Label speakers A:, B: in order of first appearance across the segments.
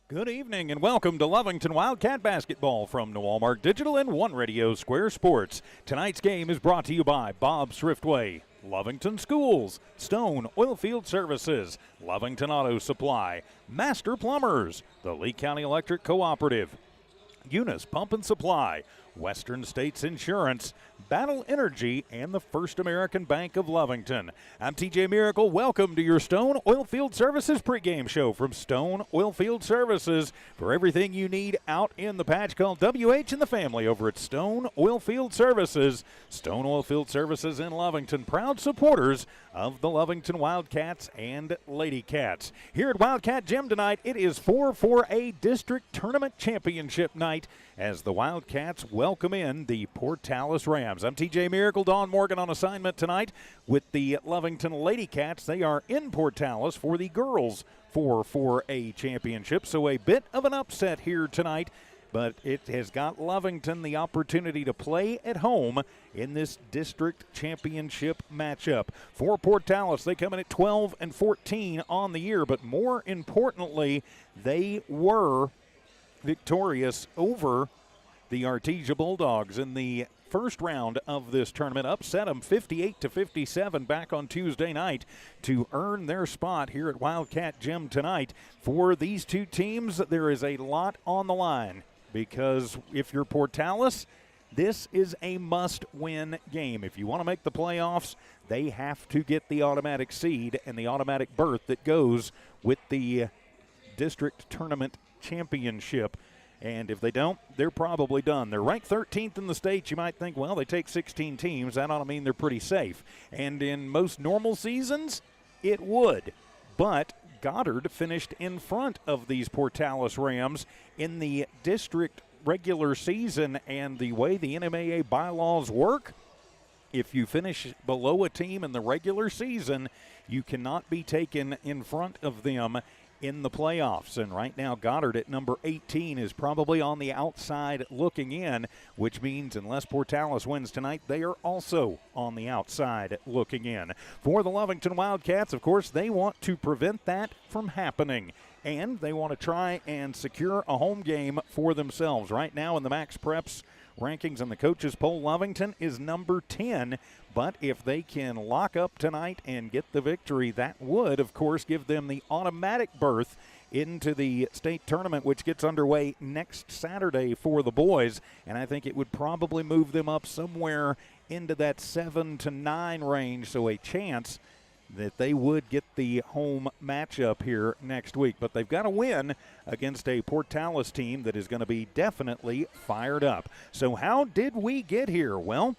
A: Good evening and welcome to Lovington Wildcat Basketball from the Walmart Digital and One Radio Square Sports. Tonight's game is brought to you by Bob Swiftway, Lovington Schools, Stone Oilfield Services, Lovington Auto Supply, Master Plumbers, the Lee County Electric Cooperative, Eunice Pump and Supply, Western States Insurance, Battle Energy, and the First American Bank of Lovington. I'm TJ Miracle. Welcome to your Stone Oilfield Services pregame show from Stone Oilfield Services. For everything you need out in the patch, call WH and the family over at Stone Oilfield Services. Stone Oilfield Services in Lovington, proud supporters of the Lovington Wildcats and Lady Cats. Here at Wildcat Gym tonight, it is 4-4A District Tournament Championship night as the Wildcats welcome in the Portales Rams. I'm TJ Miracle. Dawn Morgan on assignment tonight with the Lovington Lady Cats. They are in Portales for the girls 4-4A championship, so a bit of an upset here tonight, but it has got Lovington the opportunity to play at home in this district championship matchup. For Portales, they come in at 12-14 on the year, but more importantly, they were victorious over the Artesia Bulldogs in the first round of this tournament, upset them 58-57 back on Tuesday night to earn their spot here at Wildcat Gym tonight. For these two teams, there is a lot on the line because if you're Portales, this is a must-win game. If you want to make the playoffs, they have to get the automatic seed and the automatic berth that goes with the district tournament championship. And if they don't, they're probably done. They're ranked 13th in the state. You might think, well, they take 16 teams. That ought to mean they're pretty safe. And in most normal seasons, it would. But Goddard finished in front of these Portales Rams in the district regular season. And the way the NMAA bylaws work, if you finish below a team in the regular season, you cannot be taken in front of them in the playoffs. And right now Goddard at number 18 is probably on the outside looking in, which means unless Portales wins tonight, they are also on the outside looking in. For the Lovington Wildcats, of course, they want to prevent that from happening, and they want to try and secure a home game for themselves. Right now in the Max Preps rankings and the coaches poll, Lovington is number 10, but if they can lock up tonight and get the victory, that would, of course, give them the automatic berth into the state tournament, which gets underway next Saturday for the boys, and I think it would probably move them up somewhere into that 7 to 9 range, so a chance that they would get the home matchup here next week. But they've got to win against a Portales team that is going to be definitely fired up. So how did we get here? Well,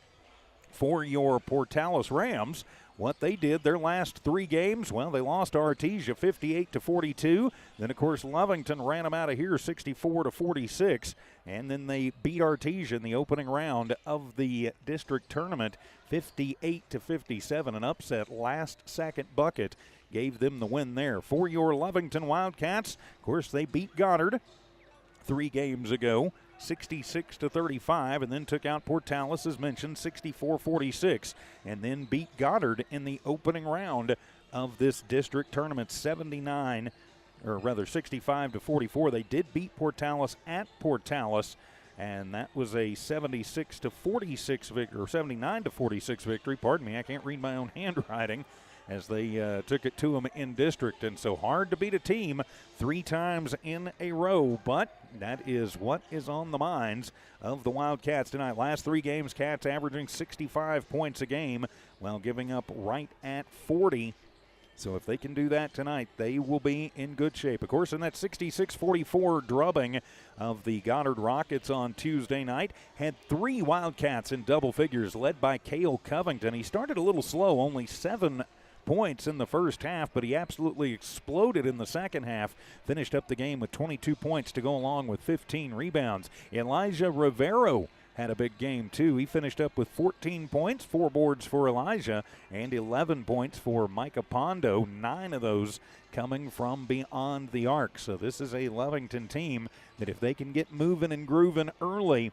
A: for your Portales Rams, what they did their last three games, well, they lost Artesia 58-42. Then, of course, Lovington ran them out of here 64-46. And then they beat Artesia in the opening round of the district tournament 58-57. An upset last-second bucket gave them the win there. For your Lovington Wildcats, of course, they beat Goddard 3 games ago, 66-35, and then took out Portales, as mentioned, 64-46, and then beat Goddard in the opening round of this district tournament, 65-44. They did beat Portales at Portales, and that was a 76-46 victory, or 79-46 victory. Pardon me, I can't read my own handwriting, as they took it to them in district. And so hard to beat a team 3 times in a row, but that is what is on the minds of the Wildcats tonight. Last 3 games, Cats averaging 65 points a game while giving up right at 40. So if they can do that tonight, they will be in good shape. Of course, in that 66-44 drubbing of the Goddard Rockets on Tuesday night, had 3 Wildcats in double figures, led by Cale Covington. He started a little slow, only 7 points in the first half, but he absolutely exploded in the second half. Finished up the game with 22 points to go along with 15 rebounds. Elijah Rivero had a big game too. He finished up with 14 points, 4 boards for Elijah, and 11 points for Micah Pondo, 9 of those coming from beyond the arc. So this is a Lovington team that if they can get moving and grooving early,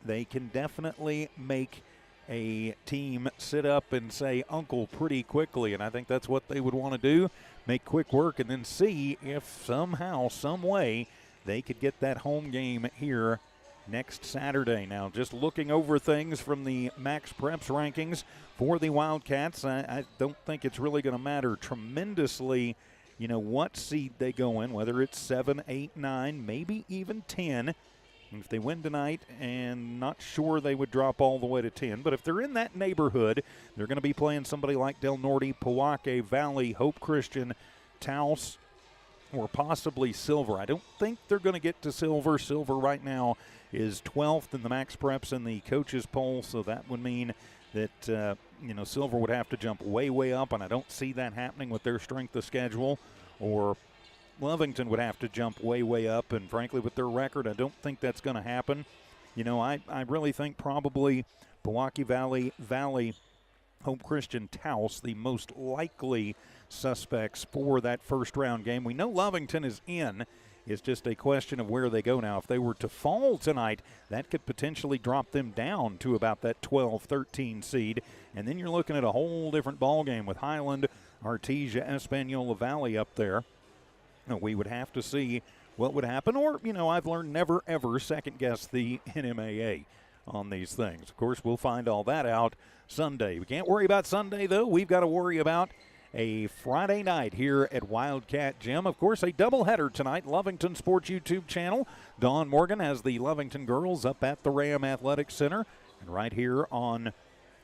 A: they can definitely make a team sit up and say uncle pretty quickly, and I think that's what they would want to do, make quick work, and then see if somehow, some way, they could get that home game here next Saturday. Now, just looking over things from the Max Preps rankings for the Wildcats, I don't think it's really going to matter tremendously, what seed they go in, whether it's 7, 8, 9, maybe even 10. If they win tonight, and not sure they would drop all the way to 10, but if they're in that neighborhood, they're going to be playing somebody like Del Norte, Pewaukee Valley, Hope Christian, Taos, or possibly Silver. I don't think they're going to get to Silver. Silver right now is 12th in the Max Preps in the coaches poll, so that would mean that Silver would have to jump way, way up, and I don't see that happening with their strength of schedule. Or Lovington would have to jump way, way up, and frankly, with their record, I don't think that's going to happen. I really think probably Pewaukee Valley, Hope Christian, Taos, the most likely suspects for that first-round game. We know Lovington is in. It's just a question of where they go now. If they were to fall tonight, that could potentially drop them down to about that 12-13 seed. And then you're looking at a whole different ballgame with Highland, Artesia, Espanola Valley up there. We would have to see what would happen. Or, I've learned never, ever second-guess the NMAA on these things. Of course, we'll find all that out Sunday. We can't worry about Sunday, though. We've got to worry about a Friday night here at Wildcat Gym. Of course, a doubleheader tonight. Lovington Sports YouTube channel. Dawn Morgan has the Lovington girls up at the Ram Athletic Center. And right here on,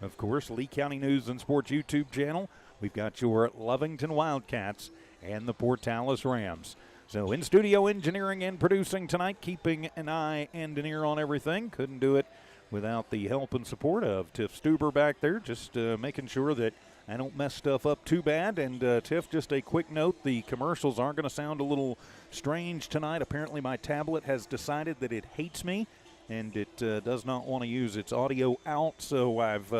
A: of course, Lee County News and Sports YouTube channel, we've got your Lovington Wildcats and the Portales Rams. So in studio engineering and producing tonight, keeping an eye and an ear on everything. Couldn't do it without the help and support of Tiff Stuber back there, just making sure that I don't mess stuff up too bad. And Tiff, just a quick note, the commercials are going to sound a little strange tonight. Apparently my tablet has decided that it hates me and it does not want to use its audio out, so I've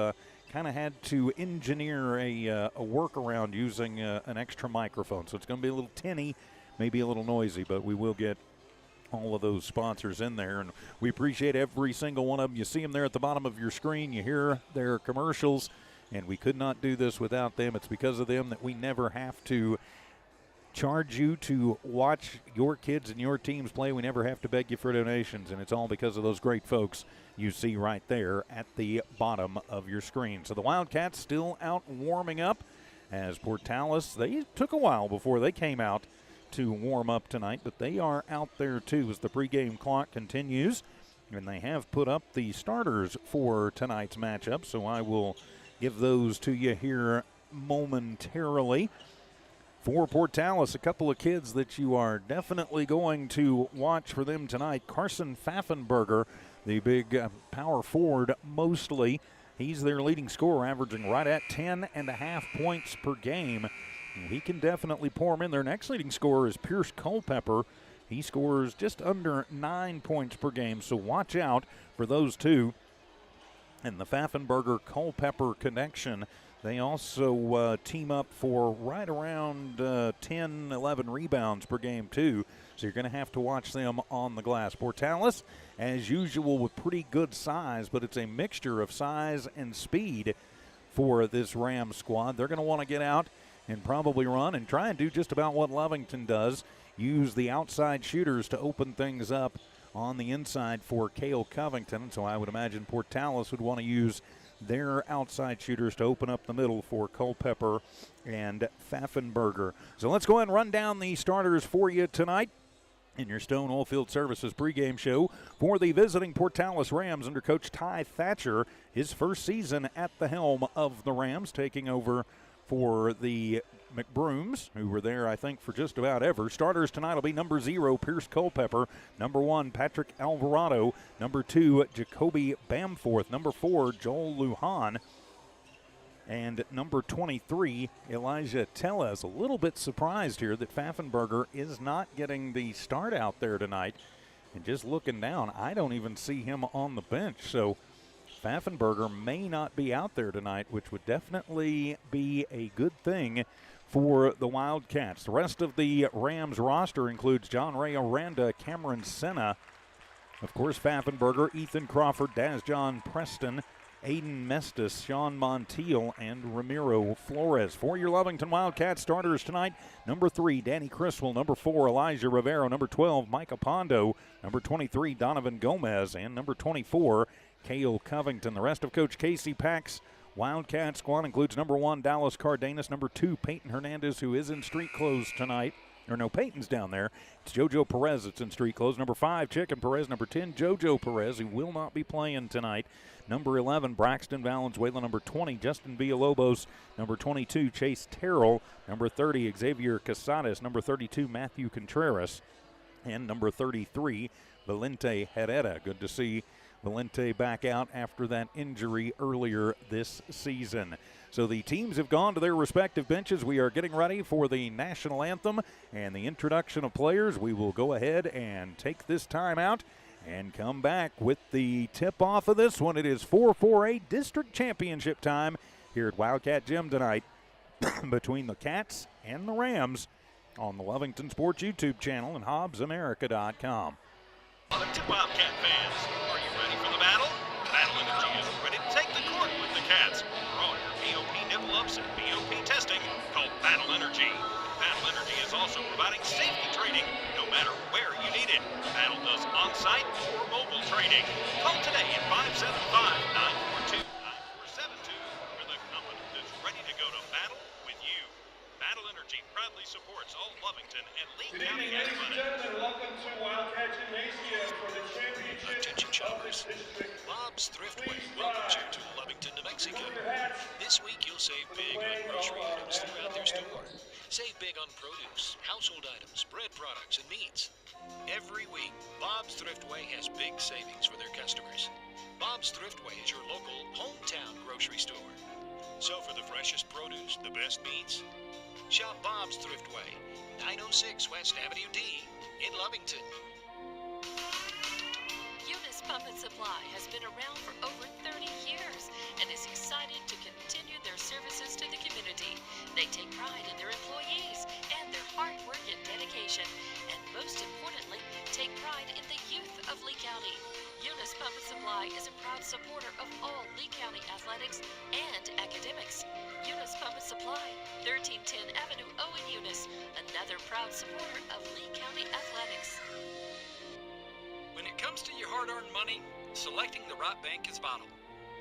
A: kind of had to engineer a workaround using an extra microphone. So it's going to be a little tinny, maybe a little noisy, but we will get all of those sponsors in there, and we appreciate every single one of them. You see them there at the bottom of your screen. You hear their commercials, and we could not do this without them. It's because of them that we never have to charge you to watch your kids and your teams play. We never have to beg you for donations, and it's all because of those great folks you see right there at the bottom of your screen. So the Wildcats still out warming up as Portales. They took a while before they came out to warm up tonight, but they are out there too as the pregame clock continues, and they have put up the starters for tonight's matchup, so I will give those to you here momentarily. For Portales, a couple of kids that you are definitely going to watch for them tonight. Carson Pfaffenberger, the big power forward mostly. He's their leading scorer, averaging right at 10.5 points per game. He can definitely pour them in. Their next leading scorer is Pierce Culpepper. He scores just under 9 points per game, so watch out for those two. And the Pfaffenberger-Culpepper connection, they also team up for right around 10, 11 rebounds per game, too. So you're going to have to watch them on the glass. Portales, as usual, with pretty good size, but it's a mixture of size and speed for this Rams squad. They're going to want to get out and probably run and try and do just about what Lovington does. Use the outside shooters to open things up on the inside for Cale Covington. So I would imagine Portales would want to use their outside shooters to open up the middle for Culpepper and Pfaffenberger. So let's go ahead and run down the starters for you tonight in your Stone Oilfield Services pregame show for the visiting Portales Rams under Coach Ty Thatcher. His first season at the helm of the Rams, taking over for the McBrooms, who were there, I think, for just about ever. Starters tonight will be number 0, Pierce Culpepper. Number 1, Patrick Alvarado. Number 2, Jacoby Bamforth. Number 4, Joel Lujan. And number 23, Elijah Tellez. A little bit surprised here that Pfaffenberger is not getting the start out there tonight. And just looking down, I don't even see him on the bench. So Pfaffenberger may not be out there tonight, which would definitely be a good thing for the Wildcats. The rest of the Rams roster includes John Ray Aranda, Cameron Senna, of course, Pfaffenberger, Ethan Crawford, Daz John Preston, Aiden Mestis, Sean Montiel, and Ramiro Flores. For your Lovington Wildcats starters tonight, number 3, Danny Criswell, number 4, Elijah Rivero, number 12, Micah Pondo, number 23, Donovan Gomez, and number 24, Cale Covington. The rest of Coach Casey Pack's Wildcat squad includes number 1, Dallas Cardenas, number 2, Peyton Hernandez, who is in street clothes tonight. Or no, Peyton's down there. It's JoJo Perez that's in street clothes. Number 5, Chicken Perez. Number 10, JoJo Perez, who will not be playing tonight. Number 11, Braxton Valenzuela. Number 20, Justin Villalobos. Number 22, Chase Terrell. Number 30, Xavier Casares. Number 32, Matthew Contreras. And number 33, Valente Herrera. Good to see Valente back out after that injury earlier this season. So the teams have gone to their respective benches. We are getting ready for the national anthem and the introduction of players. We will go ahead and take this time out and come back with the tip-off of this one. It is 4-4A District Championship time here at Wildcat Gym tonight between the Cats and the Rams on the Lovington Sports YouTube channel and HobbsAmerica.com.
B: Lovington Wildcat fans, are you ready for the battle? Battle Energy is ready to take the court with the Cats. For all your BOP nipple ups and BOP testing, call Battle Energy. Battle Energy is also providing safety training no matter where you need it. Battle does on-site or mobile training. Call today at 575-942-9472 for the company that's ready to go to battle with you. Battle Energy proudly supports all Lovington and Lee County
C: Ladies and
B: athletics.
C: gentlemen, welcome to Wildcat Gymnasium for the championship
D: Attention shoppers. Bob's Thriftway welcomes you to Lovington, New Mexico. This week you'll save big on grocery items throughout their store. Save big on produce, household items, bread products, and meats. Every week, Bob's Thriftway has big savings for their customers. Bob's Thriftway is your local hometown grocery store. So for the freshest produce, the best meats, shop Bob's Thriftway, 906 West Avenue D in Lovington.
E: Eunice Pump and Supply has been around for over 30 years and is excited to continue their services to the community. They take pride in their employees and their hard work and dedication, and most importantly, take pride in the youth of Lee County. Eunice Pump and Supply is a proud supporter of all Lee County athletics and academics. Eunice Pump and Supply, 1310 Avenue O in Eunice, another proud supporter of Lee County athletics.
F: When it comes to your hard-earned money, selecting the right bank is vital.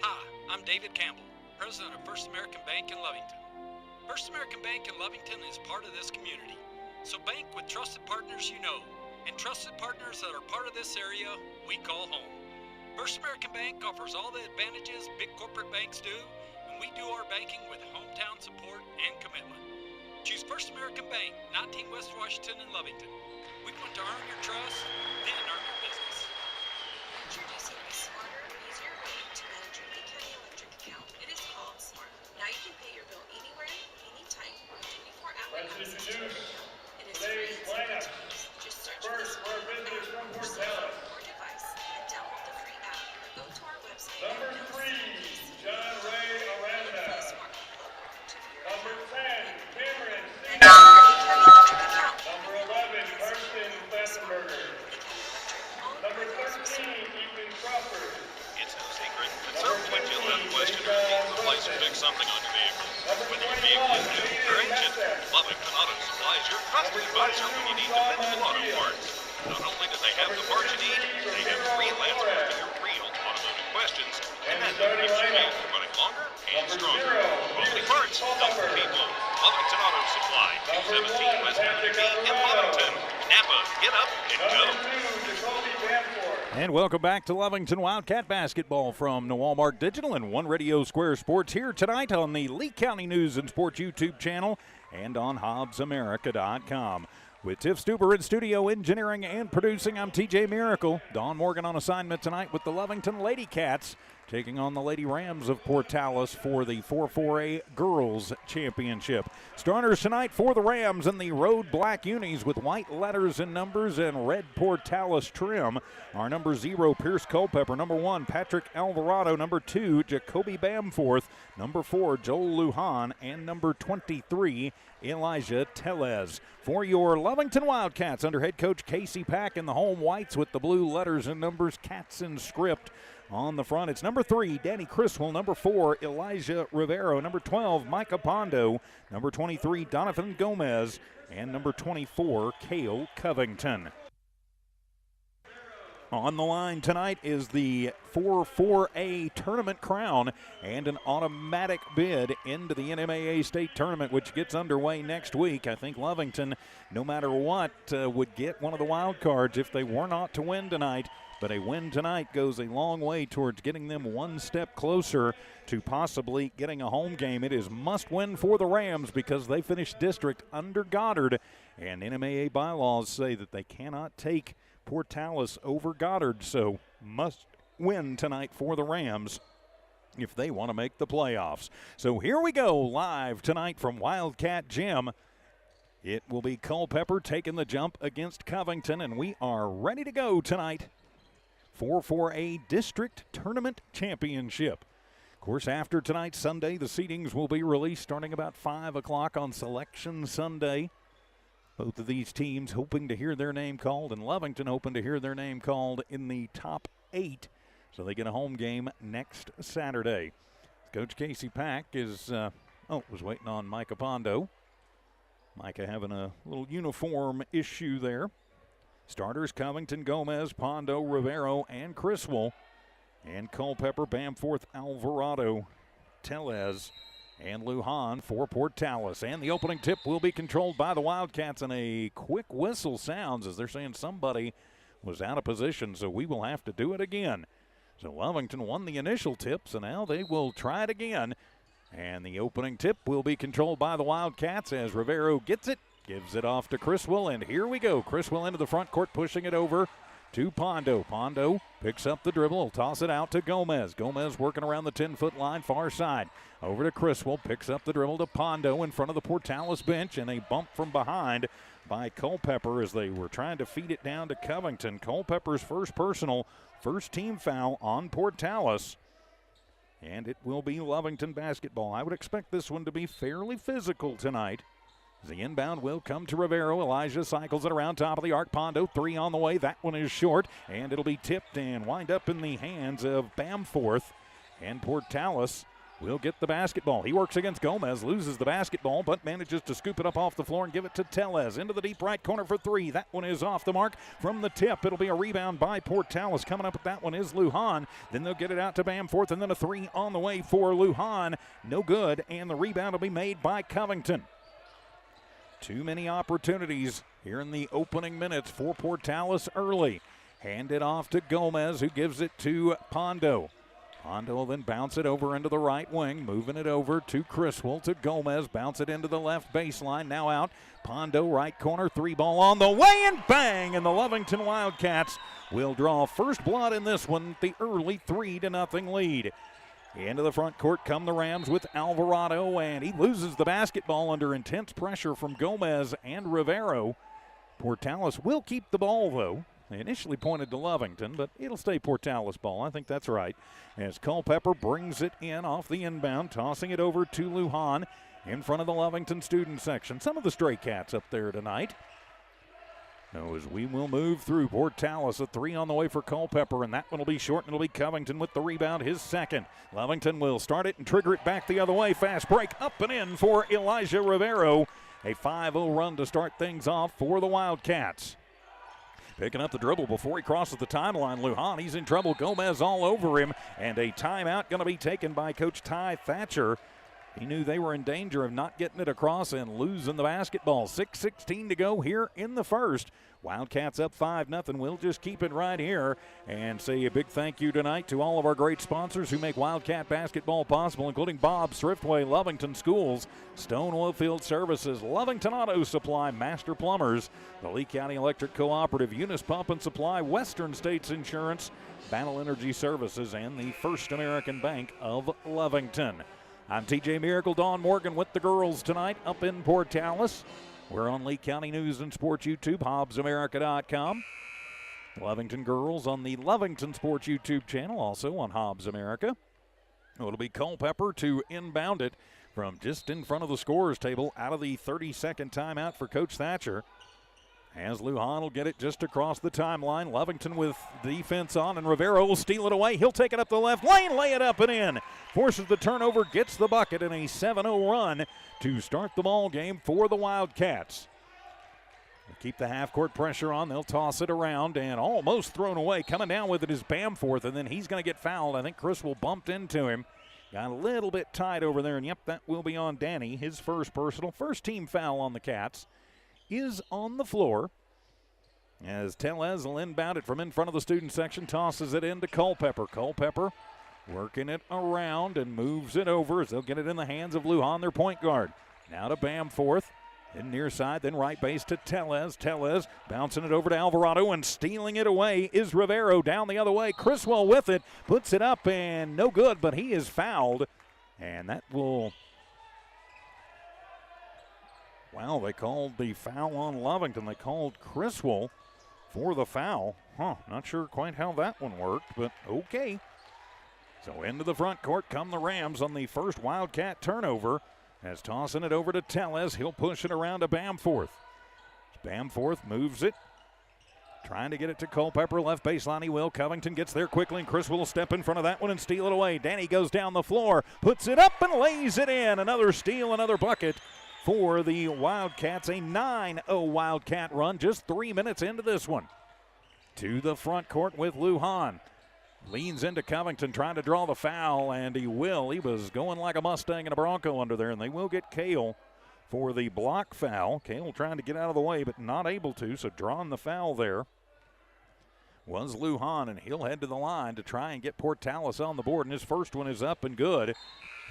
F: Hi, I'm David Campbell, president of First American Bank in Lovington. First American Bank in Lovington is part of this community, so bank with trusted partners you know, and trusted partners that are part of this area we call home. First American Bank offers all the advantages big corporate banks do, and we do our banking with hometown support and commitment. Choose First American Bank, 19 West Washington in Lovington. We want to earn your trust, then earn your business.
G: Introducing a smarter, easier way to manage your Lee County electric account. It is called Smart. Now you can pay your bill anywhere, anytime, with 24-hour
C: Let's
G: access to your
C: introduce
G: account. It is
C: today's
G: free and
C: lineup.
G: simple to use. Just search
C: First,
G: the
C: for our
G: Smart
C: visitors
G: app
C: from
G: on your
C: Port
G: cell
C: Dallas.
G: phone or device and download the free app or go to our website.
C: Number 3, John Ray Aranda.
G: Smart logo to view your
C: Number
G: account.
C: 10, Cameron
G: Manage your Lee County electric account.
C: Number 11, Karsten Fessenberger.
G: Lee County Electric, all
C: Number
G: of our
C: 13, Ethan Crawford.
B: It's no secret that some point you'll have a question or need to replace or fix something on your vehicle. Whether your vehicle is new or ancient, Lovington Auto Supply is your trusted advisor when you need dependable auto parts. Not only do they have the parts you need, they have freelance work for your real automotive questions, and that keeps your vehicle running longer and stronger. Quality parts, helpful people. Lovington Auto Supply, 217 West Avenue D in Lovington. Napa, get up and go.
C: Number 2, Jacoby Danforth.
A: And welcome back to Lovington Wildcat basketball from Walmart Digital and One Radio Square Sports here tonight on the Lee County News and Sports YouTube channel and on HobbsAmerica.com. With Tiff Stuber in studio engineering and producing, I'm TJ Miracle. Dawn Morgan on assignment tonight with the Lovington Lady Cats taking on the Lady Rams of Portales for the 4-4A Girls Championship. Starters tonight for the Rams in the road black unis with white letters and numbers and red Portales trim are number 0, Pierce Culpepper, number 1, Patrick Alvarado, number 2, Jacoby Bamforth, number 4, Joel Lujan, and number 23, Elijah Tellez. For your Lovington Wildcats under head coach Casey Pack in the home whites with the blue letters and numbers, Cats in script On the front, it's number 3, Danny Criswell. Number 4, Elijah Rivero. Number 12, Micah Pondo. Number 23, Donovan Gomez. And number 24, Cale Covington. On the line tonight is the 4-4A tournament crown and an automatic bid into the NMAA state tournament, which gets underway next week. I think Lovington, no matter what, would get one of the wild cards if they were not to win tonight. But a win tonight goes a long way towards getting them one step closer to possibly getting a home game. It is must win for the Rams because they finished district under Goddard, and NMAA bylaws say that they cannot take Portales over Goddard, so must win tonight for the Rams if they want to make the playoffs. So here we go, live tonight from Wildcat Gym. It will be Culpeper taking the jump against Covington, and we are ready to go tonight for 4A District Tournament Championship. Of course, after tonight, Sunday, the seedings will be released starting about 5 o'clock on Selection Sunday. Both of these teams hoping to hear their name called, and Lovington hoping to hear their name called in the top 8, so they get a home game next Saturday. Coach Casey Pack is, was waiting on Micah Pondo. Micah having a little uniform issue there. Starters, Covington, Gomez, Pondo, Rivero, and Criswell. And Culpeper, Bamforth, Alvarado, Tellez, and Lujan for Portales. And the opening tip will be controlled by the Wildcats, and a quick whistle sounds as they're saying somebody was out of position, so we will have to do it again. So Lovington won the initial tip, so now they will try it again. And the opening tip will be controlled by the Wildcats as Rivero gets it, gives it off to Criswell, and here we go. Criswell into the front court, pushing it over to Pondo. Pondo picks up the dribble, toss it out to Gomez. Gomez working around the 10-foot line, far side. Over to Criswell, picks up the dribble to Pondo in front of the Portales bench, and a bump from behind by Culpeper as they were trying to feed it down to Covington. Culpeper's first personal, first team foul on Portales. And it will be Lovington basketball. I would expect this one to be fairly physical tonight. The inbound will come to Rivero. Elijah cycles it around top of the arc. Pondo, 3 on the way. That one is short, and it'll be tipped and wind up in the hands of Bamforth. And Portales will get the basketball. He works against Gomez, loses the basketball, but manages to scoop it up off the floor and give it to Tellez. Into the deep right corner for 3. That one is off the mark from the tip. It'll be a rebound by Portales. Coming up with that one is Lujan. Then they'll get it out to Bamforth, and then a 3 on the way for Lujan. No good, and the rebound will be made by Covington. Too many opportunities here in the opening minutes for Portales early. Hand it off to Gomez, who gives it to Pondo. Pondo will then bounce it over into the right wing, moving it over to Criswell, to Gomez, bounce it into the left baseline, now out. Pondo, right corner, 3 ball on the way, and bang! And the Lovington Wildcats will draw first blood in this one, the early 3-0 lead. Into the front court come the Rams with Alvarado, and he loses the basketball under intense pressure from Gomez and Rivero. Portales will keep the ball, though. They initially pointed to Lovington, but it'll stay Portales ball. I think that's right. As Culpeper brings it in off the inbound, tossing it over to Lujan in front of the Lovington student section. Some of the stray cats up there tonight. Now as we will move through, Portales, a 3 on the way for Culpeper, and that one will be short, and it'll be Covington with the rebound, his second. Lovington will start it and trigger it back the other way. Fast break up and in for Elijah Rivero. A 5-0 run to start things off for the Wildcats. Picking up the dribble before he crosses the timeline. Lujan, he's in trouble. Gomez all over him, and a timeout going to be taken by Coach Ty Thatcher. He knew they were in danger of not getting it across and losing the basketball. 6:16 to go here in the first. Wildcats up 5-0. We'll just keep it right here and say a big thank you tonight to all of our great sponsors who make Wildcat basketball possible, including Bob's Thriftway, Lovington Schools, Stone Oilfield Services, Lovington Auto Supply, Master Plumbers, the Lee County Electric Cooperative, Eunice Pump and Supply, Western States Insurance, Battle Energy Services, and the First American Bank of Lovington. I'm TJ Miracle, Dawn Morgan with the girls tonight up in Portales. We're on Lee County News and Sports YouTube, HobbsAmerica.com. Lovington girls on the Lovington Sports YouTube channel, also on Hobbs America. It'll be Culpeper to inbound it from just in front of the scorer's table out of the 30-second timeout for Coach Thatcher. As Lujan will get it just across the timeline. Lovington with defense on, and Rivera will steal it away. He'll take it up the left lane, lay it up and in. Forces the turnover, gets the bucket, and a 7-0 run to start the ball game for the Wildcats. They'll keep the half-court pressure on. They'll toss it around, and almost thrown away. Coming down with it is Bamforth, and then he's going to get fouled. I think Criswell bumped into him. Got a little bit tight over there, and yep, that will be on Danny. His first personal. First team foul on the Cats is on the floor as Tellez will inbound it from in front of the student section, tosses it into Culpepper. Culpepper working it around and moves it over as they'll get it in the hands of Lujan, their point guard. Now to Bamforth. In near side, then right base to Tellez. Tellez bouncing it over to Alvarado, and stealing it away is Rivero down the other way. Criswell with it, puts it up and no good, but he is fouled. And that will... Wow, they called the foul on Lovington. They called Criswell for the foul. Not sure quite how that one worked, but okay. So into the front court come the Rams on the first Wildcat turnover. As tossing it over to Tellez, he'll push it around to Bamforth. Bamforth moves it, trying to get it to Culpepper. Left baseline he will. Covington gets there quickly, and Chris will step in front of that one and steal it away. Danny goes down the floor, puts it up and lays it in. Another steal, another bucket for the Wildcats. A 9-0 Wildcat run just 3 minutes into this one. To the front court with Lujan. Leans into Covington, trying to draw the foul, and he will. He was going like a Mustang and a Bronco under there, and they will get Cale for the block foul. Cale trying to get out of the way, but not able to, so drawing the foul there was Lujan, and he'll head to the line to try and get Portales on the board, and his first one is up and good,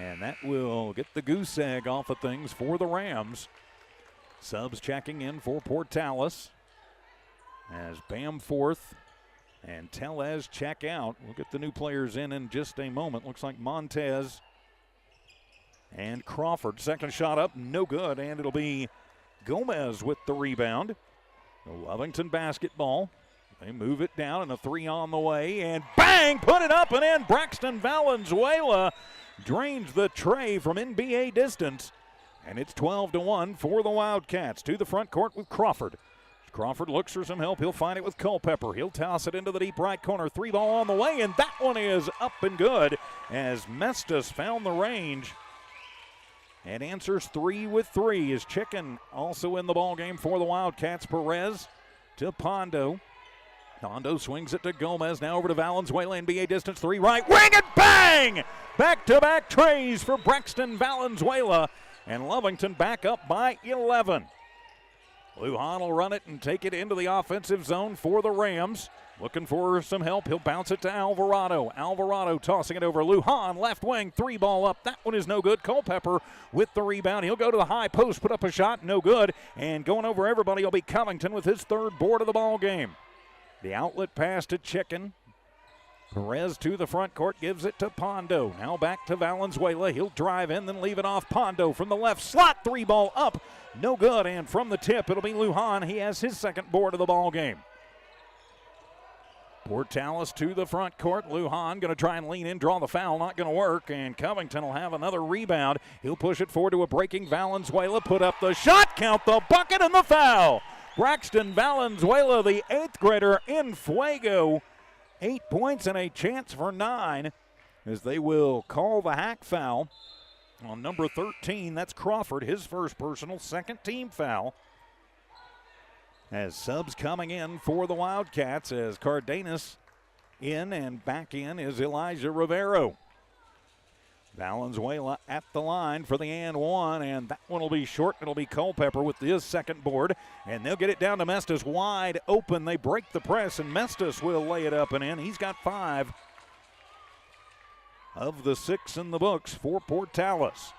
A: and that will get the goose egg off of things for the Rams. Subs checking in for Portales as Bamforth and Tellez check out. We'll get the new players in just a moment. Looks like Montez and Crawford. Second shot up, no good, and it'll be Gomez with the rebound. The Lovington basketball. They move it down, and a three on the way, and bang, put it up and in. Braxton Valenzuela drains the tray from NBA distance, and it's 12-1 for the Wildcats. To the front court with Crawford. Crawford looks for some help. He'll find it with Culpepper. He'll toss it into the deep right corner. Three ball on the way, and that one is up and good as Mestis found the range and answers 3 with 3. Is Chicken also in the ball game for the Wildcats. Perez to Pondo. Pondo swings it to Gomez. Now over to Valenzuela. NBA distance three right wing, and bang! Back-to-back trays for Braxton Valenzuela, and Lovington back up by 11. Lujan will run it and take it into the offensive zone for the Rams. Looking for some help. He'll bounce it to Alvarado. Alvarado tossing it over. Lujan, left wing, three ball up. That one is no good. Culpepper with the rebound. He'll go to the high post, put up a shot, no good. And going over everybody will be Covington with his third board of the ball game. The outlet pass to Chicken. Perez to the front court, gives it to Pondo. Now back to Valenzuela. He'll drive in, then leave it off. Pondo from the left slot, three ball up, no good. And from the tip, it'll be Lujan. He has his second board of the ball game. Portales to the front court. Lujan going to try and lean in, draw the foul, not going to work. And Covington will have another rebound. He'll push it forward to a breaking Valenzuela. Put up the shot, count the bucket, and the foul. Braxton Valenzuela, the 8th grader in Fuego. 8 points and a chance for 9 as they will call the hack foul on number 13. That's Crawford, his first personal, second team foul. As subs coming in for the Wildcats as Cardenas in, and back in is Elijah Rivero. Valenzuela at the line for the and one, and that one will be short. It'll be Culpepper with his second board, and they'll get it down to Mestis wide open. They break the press, and Mestis will lay it up and in. He's got 5 of the 6 in the books for Portales.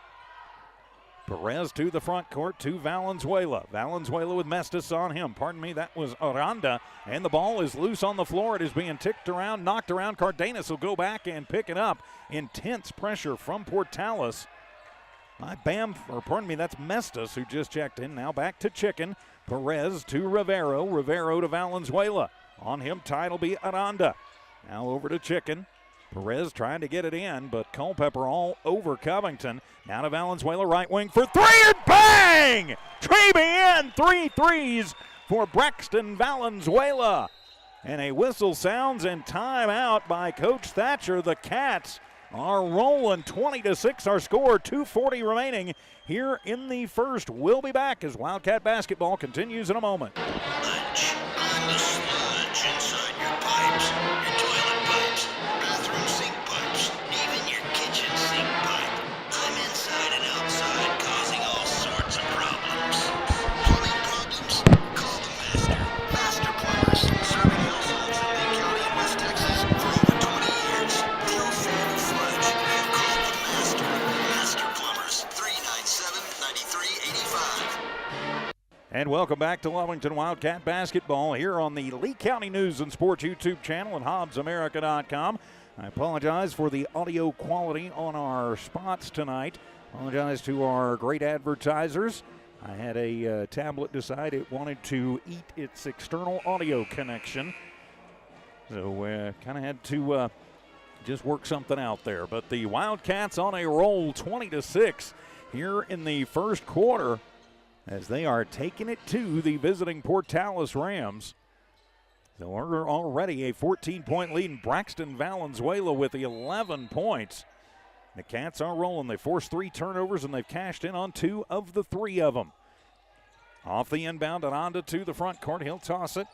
A: Perez to the front court to Valenzuela. Valenzuela with Mestis on him. Pardon me, that was Aranda. And the ball is loose on the floor. It is being ticked around, knocked around. Cardenas will go back and pick it up. Intense pressure from Portales. That's Mestis who just checked in. Now back to Chicken. Perez to Rivero. Rivero to Valenzuela. On him tight will be Aranda. Now over to Chicken. Perez trying to get it in, but Culpepper all over Covington. Now to Valenzuela, right wing for 3, and bang! Treby in, 3 threes for Braxton Valenzuela. And a whistle sounds and timeout by Coach Thatcher. The Cats are rolling. 20-6 our score, 2:40 remaining here in the first. We'll be back as Wildcat basketball continues in a moment.
D: Lunch on the sludge inside your pipes, your toilet pipes, bathroom sink pipes, even your kitchen sink pipe. I'm inside and outside, causing all sorts of problems. Plumbing problems? Call the master. Master Plumbers, serving households in Lake County and West Texas for over 20 years. They'll save the sludge. Call the master. Master Plumbers, 397-9385.
A: And welcome back to Lovington Wildcat basketball here on the Lee County News and Sports YouTube channel and HobbsAmerica.com. I apologize for the audio quality on our spots tonight. Apologize to our great advertisers. I had a tablet decide it wanted to eat its external audio connection. So kind of had to just work something out there. But the Wildcats on a roll, 20-6 here in the first quarter, as they are taking it to the visiting Portales Rams. So we're already a 14-point lead, and Braxton Valenzuela with 11 points. The Cats are rolling. They forced 3 turnovers, and they've cashed in on 2 of the 3 of them. Off the inbound, Aranda to the front court. He'll toss it.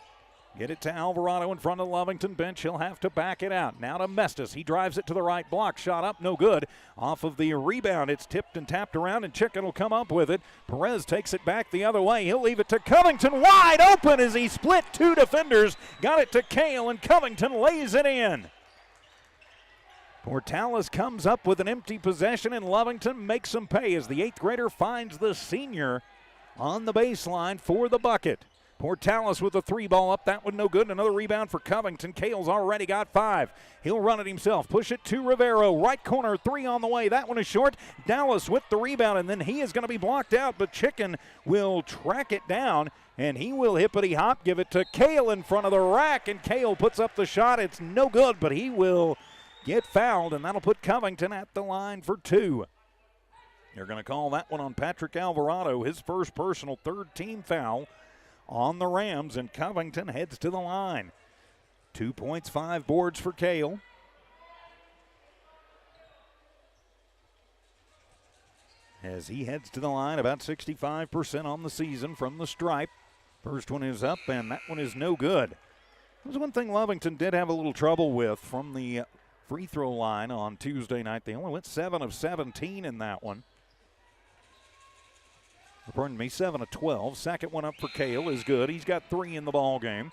A: Get it to Alvarado in front of the Lovington bench. He'll have to back it out. Now to Mestis. He drives it to the right block. Shot up, no good. Off of the rebound, it's tipped and tapped around, and Chicken will come up with it. Perez takes it back the other way. He'll leave it to Covington. Wide open as he split 2 defenders. Got it to Cale, and Covington lays it in. Portales comes up with an empty possession, and Lovington makes them pay as the 8th grader finds the senior on the baseline for the bucket. Portales with a 3 ball up. That one no good. Another rebound for Covington. Cale's already got 5. He'll run it himself. Push it to Rivero. Right corner, 3 on the way. That one is short. Dallas with the rebound, and then he is going to be blocked out, but Chicken will track it down, and he will hippity hop, give it to Cale in front of the rack, and Cale puts up the shot. It's no good, but he will get fouled, and that'll put Covington at the line for 2. They're going to call that one on Patrick Alvarado, his first personal, 3rd team foul on the Rams, and Covington heads to the line. 2 points, 5 boards for Cale. As he heads to the line, about 65% on the season from the stripe. First one is up, and that one is no good. That was one thing Lovington did have a little trouble with from the free throw line on Tuesday night. They only went 7 of 17 in that one. Pardon me, 7 of 12. Second one up for Cale is good. He's got 3 in the ball game.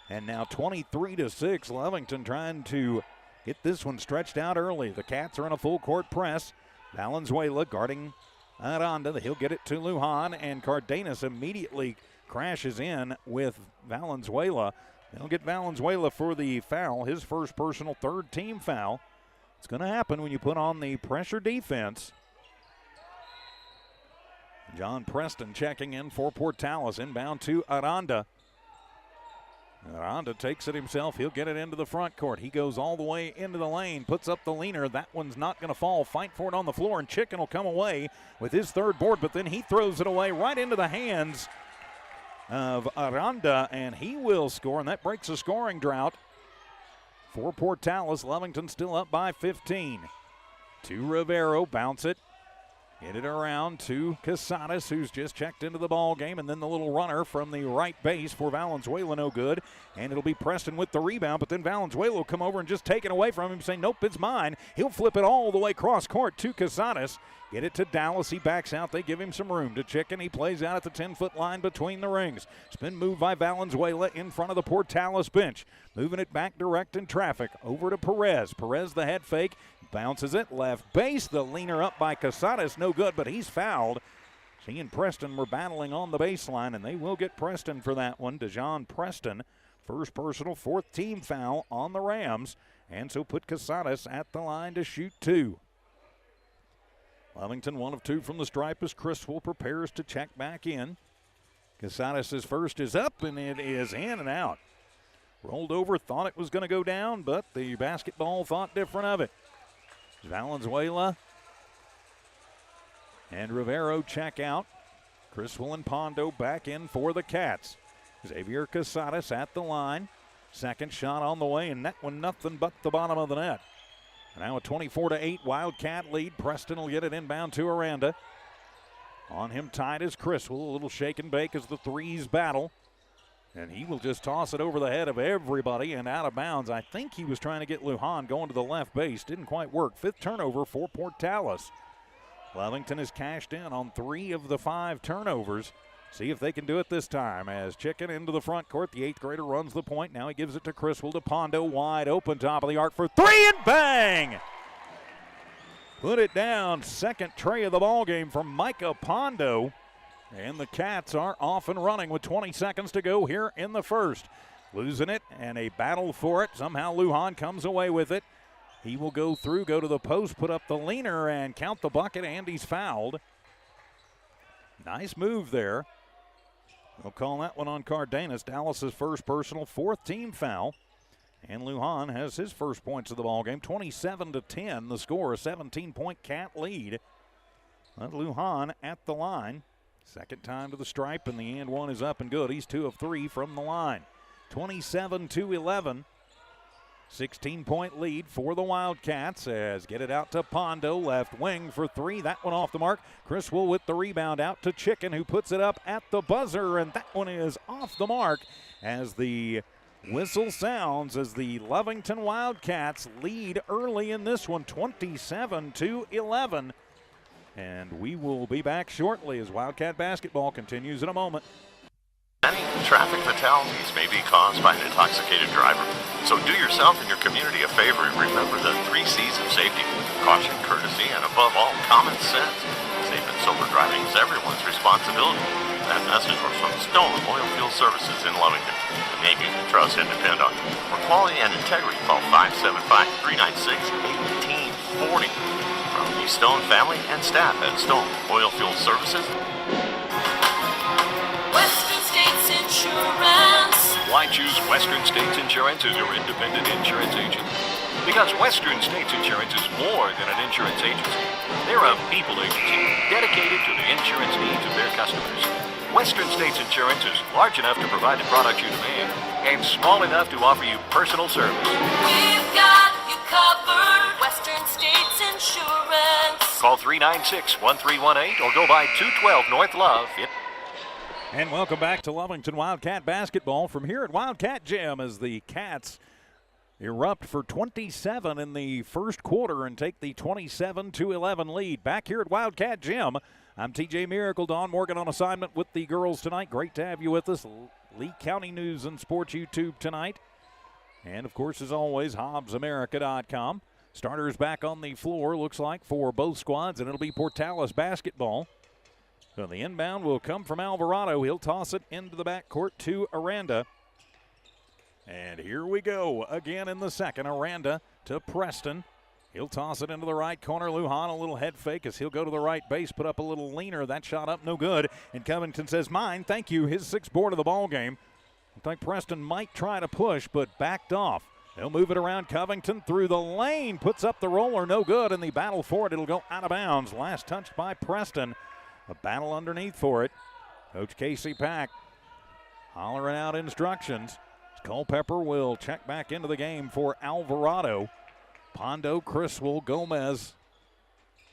A: And now 23-6. Lovington trying to get this one stretched out early. The Cats are in a full court press. Valenzuela guarding Aranda. He'll get it to Lujan, and Cardenas immediately crashes in with Valenzuela. They'll get Valenzuela for the foul, his first personal 3rd team foul. It's going to happen when you put on the pressure defense. John Preston checking in for Portales. Inbound to Aranda. Aranda takes it himself. He'll get it into the front court. He goes all the way into the lane, puts up the leaner. That one's not going to fall. Fight for it on the floor, and Chicken will come away with his 3rd board, but then he throws it away right into the hands of Aranda, and he will score, and that breaks a scoring drought for Portales. Lovington still up by 15. To Rivero, bounce it. Get it around to Casadas, who's just checked into the ball game, and then the little runner from the right base for Valenzuela, no good. And it'll be Preston with the rebound, but then Valenzuela will come over and just take it away from him, saying, nope, it's mine. He'll flip it all the way cross court to Casadas. Get it to Dallas. He backs out. They give him some room to Chicken. He plays out at the 10-foot line between the rings. Spin move by Valenzuela in front of the Portales bench. Moving it back direct in traffic. Over to Perez. Perez the head fake. Bounces it left base. The leaner up by Casadas. No good, but he's fouled. He and Preston were battling on the baseline, and they will get Preston for that one. DeJohn Preston, first personal, 4th team foul on the Rams. And so put Casadas at the line to shoot 2. Lovington 1 of 2 from the stripe as Criswell prepares to check back in. Casadas' first is up, and it is in and out. Rolled over, thought it was going to go down, but the basketball thought different of it. Valenzuela and Rivero check out. Criswell and Pondo back in for the Cats. Xavier Casadas at the line. Second shot on the way, and that one nothing but the bottom of the net. Now a 24-8 Wildcat lead. Preston will get it inbound to Aranda. On him tight is Criswell. A little shake and bake as the threes battle. And he will just toss it over the head of everybody and out of bounds. I think he was trying to get Lujan going to the left base. Didn't quite work. Fifth turnover for Portales. Lovington has cashed in on 3 of the 5 turnovers. See if they can do it this time as Chicken into the front court. The 8th grader runs the point. Now he gives it to Criswell to Pondo. Wide open top of the arc for 3 and bang! Put it down. Second tray of the ball game from Micah Pondo. And the Cats are off and running with 20 seconds to go here in the first. Losing it and a battle for it. Somehow Lujan comes away with it. He will go through, go to the post, put up the leaner, and count the bucket, and he's fouled. Nice move there. We'll call that one on Cardenas. Dallas's first personal, 4th team foul. And Lujan has his first points of the ball game. 27-10, the score, a 17-point Cat lead. But Lujan at the line. Second time to the stripe, and the and one is up and good. He's 2 of 3 from the line. 27-11. 16-point lead for the Wildcats as get it out to Pondo, left wing for 3. That one off the mark. Criswell with the rebound out to Chicken, who puts it up at the buzzer, and that one is off the mark as the whistle sounds as the Lovington Wildcats lead early in this one, 27-11. And we will be back shortly as Wildcat basketball continues in a moment.
H: Many traffic fatalities may be caused by an intoxicated driver. So do yourself and your community a favor and remember the 3 C's of safety: caution, courtesy, and above all, common sense. Safe and sober driving is everyone's responsibility. That message was from Stone Oilfield Services in Lovington. A name you can trust and depend on. For quality and integrity, call 575-396-1840. From the Stone family and staff at Stone Oilfield Services.
E: Western States Insurance.
D: Why choose Western States Insurance as your independent insurance agent? Because Western States Insurance is more than an insurance agency. They're a people agency dedicated to the insurance needs of their customers. Western States Insurance is large enough to provide the products you demand and small enough to offer you personal service.
E: We've got you covered. Western States Insurance.
D: Call 396-1318 or go by 212 North Love.
A: And welcome back to Lovington Wildcat basketball from here at Wildcat Gym as the Cats erupt for 27 in the first quarter and take the 27-11 lead. Back here at Wildcat Gym, I'm TJ Miracle. Don Morgan on assignment with the girls tonight. Great to have you with us. Lee County News and Sports YouTube tonight. And, of course, as always, HobbsAmerica.com. Starters back on the floor, looks like, for both squads, and it'll be Portales basketball. So the inbound will come from Alvarado. He'll toss it into the backcourt to Aranda. And here we go again in the second. Aranda to Preston. He'll toss it into the right corner. Lujan, a little head fake as he'll go to the right base, put up a little leaner. That shot up, no good. And Covington says, mine, thank you. His 6th board of the ball game. I think Preston might try to push, but backed off. They'll move it around. Covington through the lane, puts up the roller, no good. In the battle for it, it'll go out of bounds. Last touched by Preston. A battle underneath for it. Coach Casey Pack hollering out instructions. Culpepper will check back into the game for Alvarado. Pondo, Criswell, Gomez,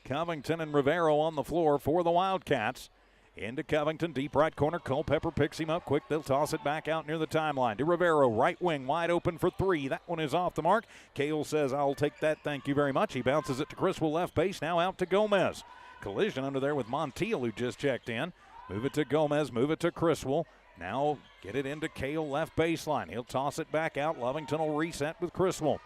A: Covington, and Rivero on the floor for the Wildcats. Into Covington, deep right corner. Culpepper picks him up quick. They'll toss it back out near the timeline to Rivero, right wing, wide open for 3. That one is off the mark. Cale says, I'll take that, thank you very much. He bounces it to Criswell, left base, now out to Gomez. Collision under there with Montiel, who just checked in. Move it to Gomez, move it to Criswell. Now get it into Cale, left baseline. He'll toss it back out. Lovington will reset with Criswell.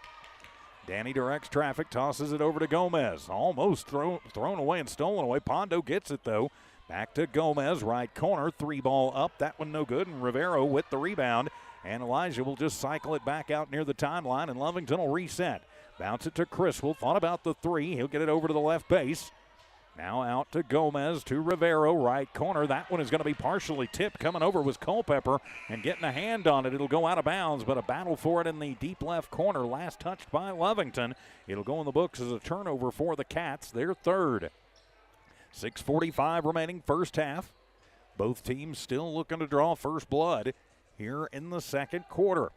A: Danny directs traffic, tosses it over to Gomez. Almost thrown away and stolen away. Pondo gets it, though. Back to Gomez, right corner. 3-ball up. That one no good, and Rivero with the rebound. And Elijah will just cycle it back out near the timeline, and Lovington will reset. Bounce it to Criswell. Thought about the 3. He'll get it over to the left base. Now out to Gomez, to Rivero, right corner. That one is going to be partially tipped. Coming over was Culpepper and getting a hand on it. It'll go out of bounds, but a battle for it in the deep left corner. Last touched by Lovington. It'll go in the books as a turnover for the Cats, their 3rd. 6:45 remaining first half. Both teams still looking to draw first blood here in the second quarter.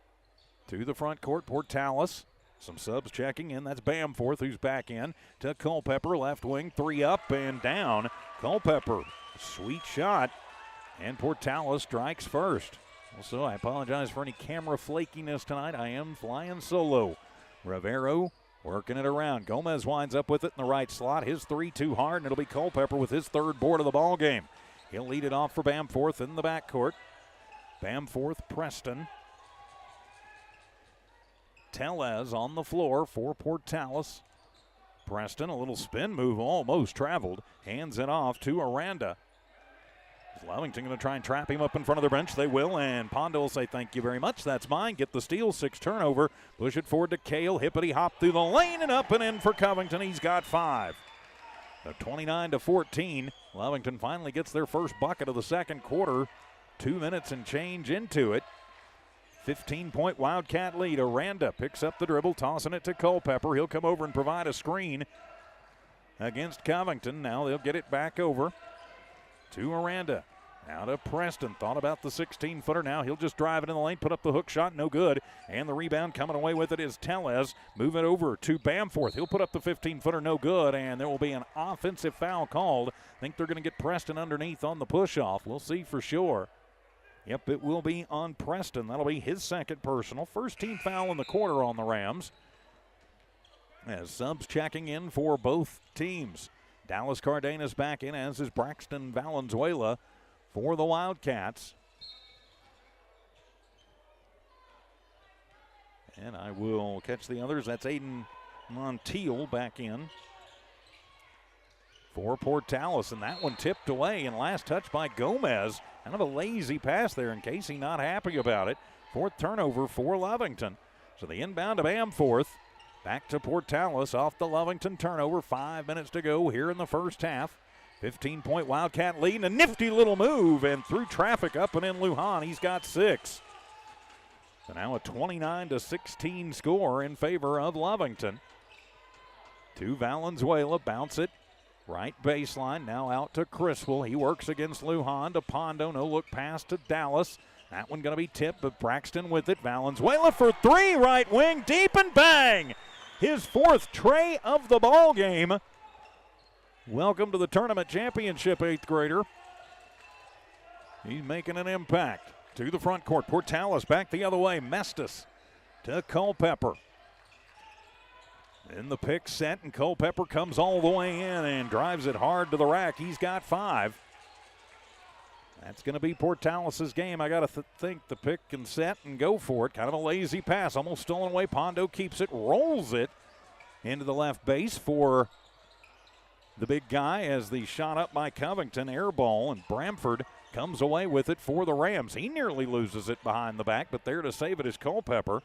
A: To the front court, Portales. Some subs checking in. That's Bamforth, who's back in to Culpepper. Left wing, 3 up and down. Culpepper, sweet shot. And Portales strikes first. Also, I apologize for any camera flakiness tonight. I am flying solo. Rivero working it around. Gomez winds up with it in the right slot. His 3 too hard, and it'll be Culpepper with his 3rd board of the ball game. He'll lead it off for Bamforth in the backcourt. Bamforth, Preston. Tellez on the floor for Portales. Preston, a little spin move, almost traveled. Hands it off to Aranda. Is Lovington going to try and trap him up in front of their bench? They will, and Pondo will say thank you very much. That's mine. Get the steal, 6 turnover. Push it forward to Cale. Hippity hop through the lane and up and in for Covington. He's got 5. So 29-14. Lovington finally gets their first bucket of the second quarter. 2 minutes and change into it. 15-point Wildcat lead. Aranda picks up the dribble, tossing it to Culpepper. He'll come over and provide a screen against Covington. Now they'll get it back over to Aranda. Now to Preston. Thought about the 16-footer. Now he'll just drive it in the lane, put up the hook shot, no good. And the rebound coming away with it is Tellez. Move it over to Bamforth. He'll put up the 15-footer, no good. And there will be an offensive foul called. I think they're going to get Preston underneath on the push-off. We'll see for sure. Yep, it will be on Preston. That'll be his 2nd personal. First team foul in the quarter on the Rams. As subs checking in for both teams. Dallas Cardenas back in, as is Braxton Valenzuela for the Wildcats. And I will catch the others. That's Aiden Montiel back in for Portales, and that one tipped away, and last touch by Gomez. Kind of a lazy pass there, and Casey not happy about it. 4th turnover for Lovington. So the inbound to Bamforth. Back to Portales off the Lovington turnover. 5 minutes to go here in the first half. 15-point Wildcat lead, and a nifty little move, and through traffic up and in Lujan. He's got 6. So now a 29-16 score in favor of Lovington. To Valenzuela, bounce it. Right baseline, now out to Criswell. He works against Lujan to Pondo. No look pass to Dallas. That one going to be tipped, but Braxton with it. Valenzuela for 3, right wing, deep and bang! His 4th tray of the ball game. Welcome to the tournament championship, 8th grader. He's making an impact. To the front court, Portales back the other way. Mestis to Culpepper. In the pick set, and Culpepper comes all the way in and drives it hard to the rack. He's got 5. That's going to be Portales' game. I got to think the pick and set and go for it. Kind of a lazy pass, almost stolen away. Pondo keeps it, rolls it into the left base for the big guy as the shot up by Covington, air ball, and Bramford comes away with it for the Rams. He nearly loses it behind the back, but there to save it is Culpepper.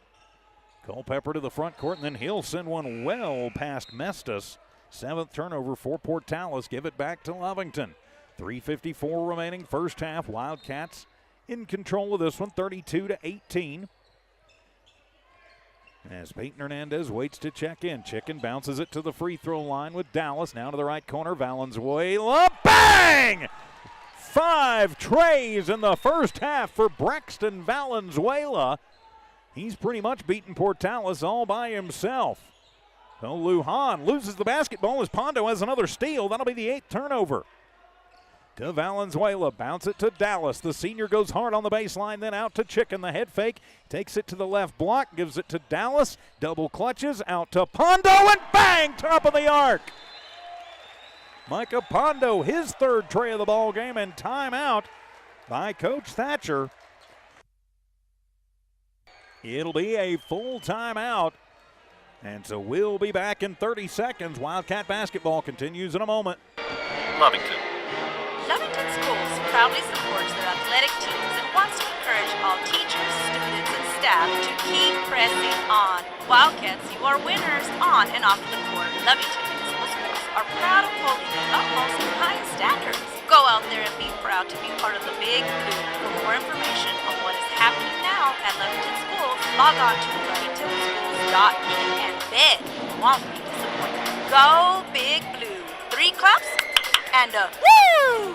A: Culpepper to the front court, and then he'll send one well past Mestis. 7th turnover for Portales. Give it back to Lovington. 3:54 remaining first half. Wildcats in control of this one, 32-18. As Peyton Hernandez waits to check in. Chicken bounces it to the free throw line with Dallas. Now to the right corner, Valenzuela. Bang! 5 trays in the first half for Braxton Valenzuela. He's pretty much beaten Portales all by himself. So Lujan loses the basketball as Pondo has another steal. That'll be the 8th turnover. To Valenzuela, bounce it to Dallas. The senior goes hard on the baseline, then out to Chicken. The head fake, takes it to the left block, gives it to Dallas. Double clutches, out to Pondo, and bang, top of the arc. Micah Pondo, his 3rd tray of the ball game, and timeout by Coach Thatcher. It'll be a full timeout. And so we'll be back in 30 seconds. Wildcat basketball continues in a moment.
H: Lovington.
I: Lovington Schools proudly supports their athletic teams and wants to encourage all teachers, students, and staff to keep pressing on. Wildcats, you are winners on and off the court. Lovington Municipal Schools are proud of holding the utmost and highest standards. Go out there and be proud to be part of the Big Blue. For more information on what is happening now at Lovington Schools, log on to lovingtonschools.me and bet you won't be disappointed. Go Big Blue. 3 claps and a woo!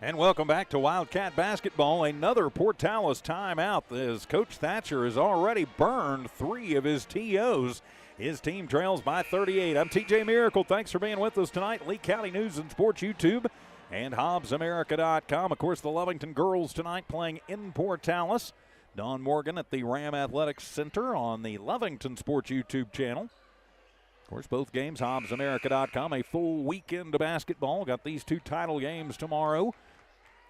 A: And welcome back to Wildcat basketball. Another Portales timeout as Coach Thatcher has already burned 3 of his TOs. His team trails by 38. I'm TJ Miracle. Thanks for being with us tonight. Lee County News and Sports YouTube and HobbsAmerica.com. Of course, the Lovington girls tonight playing in Portales. Dawn Morgan at the Ram Athletics Center on the Lovington Sports YouTube channel. Of course, both games, HobbsAmerica.com, a full weekend of basketball. Got these 2 title games tomorrow,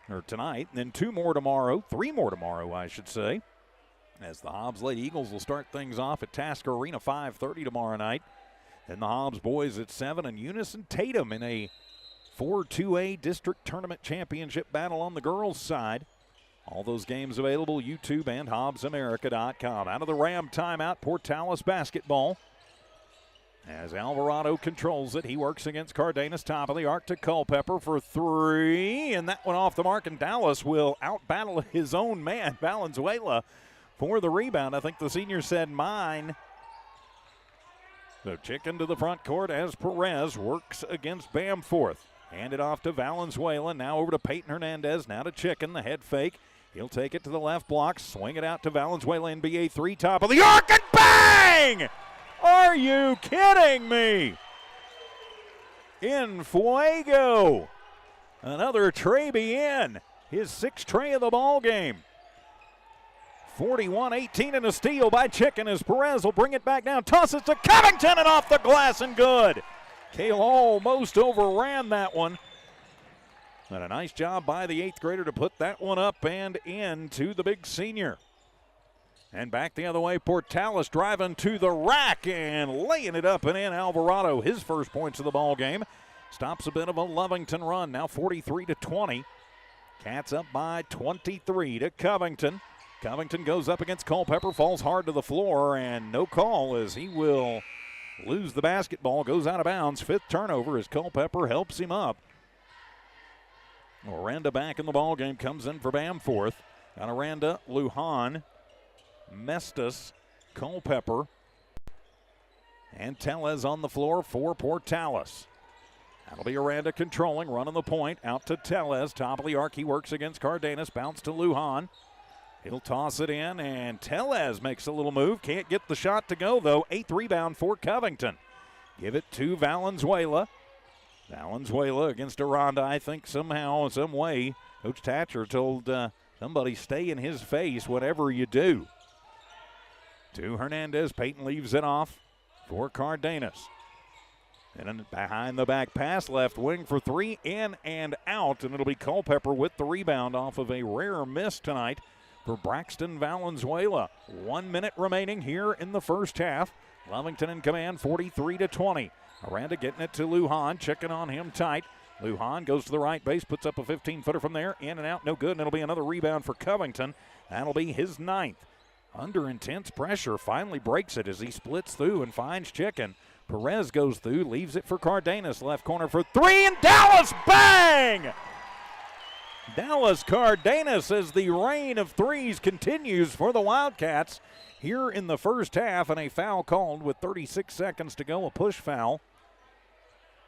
A: or tonight, and then 2 more tomorrow, 3 more tomorrow, I should say, as the Hobbs Lady Eagles will start things off at Tasker Arena 5:30 tomorrow night. Then the Hobbs boys at 7, and Eunice and Tatum in a 4-2A district tournament championship battle on the girls' side. All those games available, YouTube and HobbsAmerica.com. Out of the Ram timeout, Portales basketball. As Alvarado controls it, he works against Cardenas, top of the arc to Culpepper for 3, and that one off the mark, and Dallas will out-battle his own man, Valenzuela, for the rebound. I think the senior said mine. So Chicken to the front court as Perez works against Bamforth. Hand it off to Valenzuela, now over to Peyton Hernandez, now to Chicken, the head fake. He'll take it to the left block, swing it out to Valenzuela, NBA 3, top of the arc, and bang! Are you kidding me? In fuego. Another tray in. His 6th tray of the ball game. 41-18 and a steal by Chicken as Perez will bring it back down. Tosses to Covington and off the glass and good. Kale almost overran that one. And a nice job by the 8th grader to put that one up and in to the big senior. And back the other way, Portales driving to the rack and laying it up and in. Alvarado, his first points of the ball game. Stops a bit of a Lovington run, now 43-20. Cats up by 23 to Covington. Covington goes up against Culpepper, falls hard to the floor, and no call as he will lose the basketball, goes out of bounds. 5th turnover as Culpepper helps him up. Oranda back in the ball game, comes in for Bamforth. Got Oranda, Lujan, Mestis, Culpepper, and Tellez on the floor for Portales. That'll be Oranda controlling, running the point, out to Tellez, top of the arc. He works against Cardenas, bounce to Lujan. He'll toss it in, and Tellez makes a little move. Can't get the shot to go, though. 8th rebound for Covington. Give it to Valenzuela. Valenzuela against Oranda. I think somehow, some way, Coach Thatcher told somebody stay in his face, whatever you do. To Hernandez. Peyton leaves it off for Cardenas. And a behind the back pass, left wing for 3, in and out. And it'll be Culpepper with the rebound off of a rare miss tonight for Braxton Valenzuela. 1 minute remaining here in the first half. Lovington in command, 43-20. Aranda getting it to Lujan, checking on him tight. Lujan goes to the right base, puts up a 15-footer from there, in and out, no good, and it'll be another rebound for Covington. That'll be his 9th. Under intense pressure, finally breaks it as he splits through and finds Chicken. Perez goes through, leaves it for Cardenas, left corner for 3, and Dallas, bang! Dallas Cardenas as the rain of threes continues for the Wildcats here in the first half, and a foul called with 36 seconds to go, a push foul.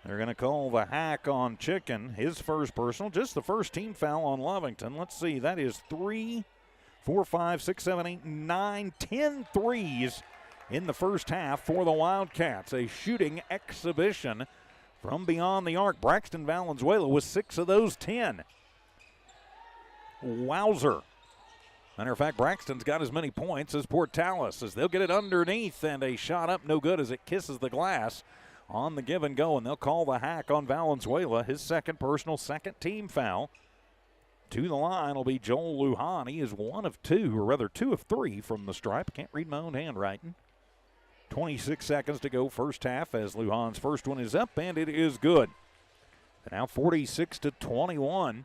A: They're going to call the hack on Chicken, his first personal, just the first team foul on Lovington. Let's see, that is 3, 4, 5, 6, 7, 8, 9, 10 threes in the first half for the Wildcats. A shooting exhibition from beyond the arc. Braxton Valenzuela with 6 of those 10. Wowzer. Matter of fact, Braxton's got as many points as Portales as they'll get it underneath, and a shot up no good as it kisses the glass on the give and go, and they'll call the hack on Valenzuela, his second personal, second team foul. To the line will be Joel Lujan. He is 1 of 2, or rather 2 of 3 from the stripe. Can't read my own handwriting. 26 seconds to go first half as Lujan's first one is up, and it is good. And now 46-21.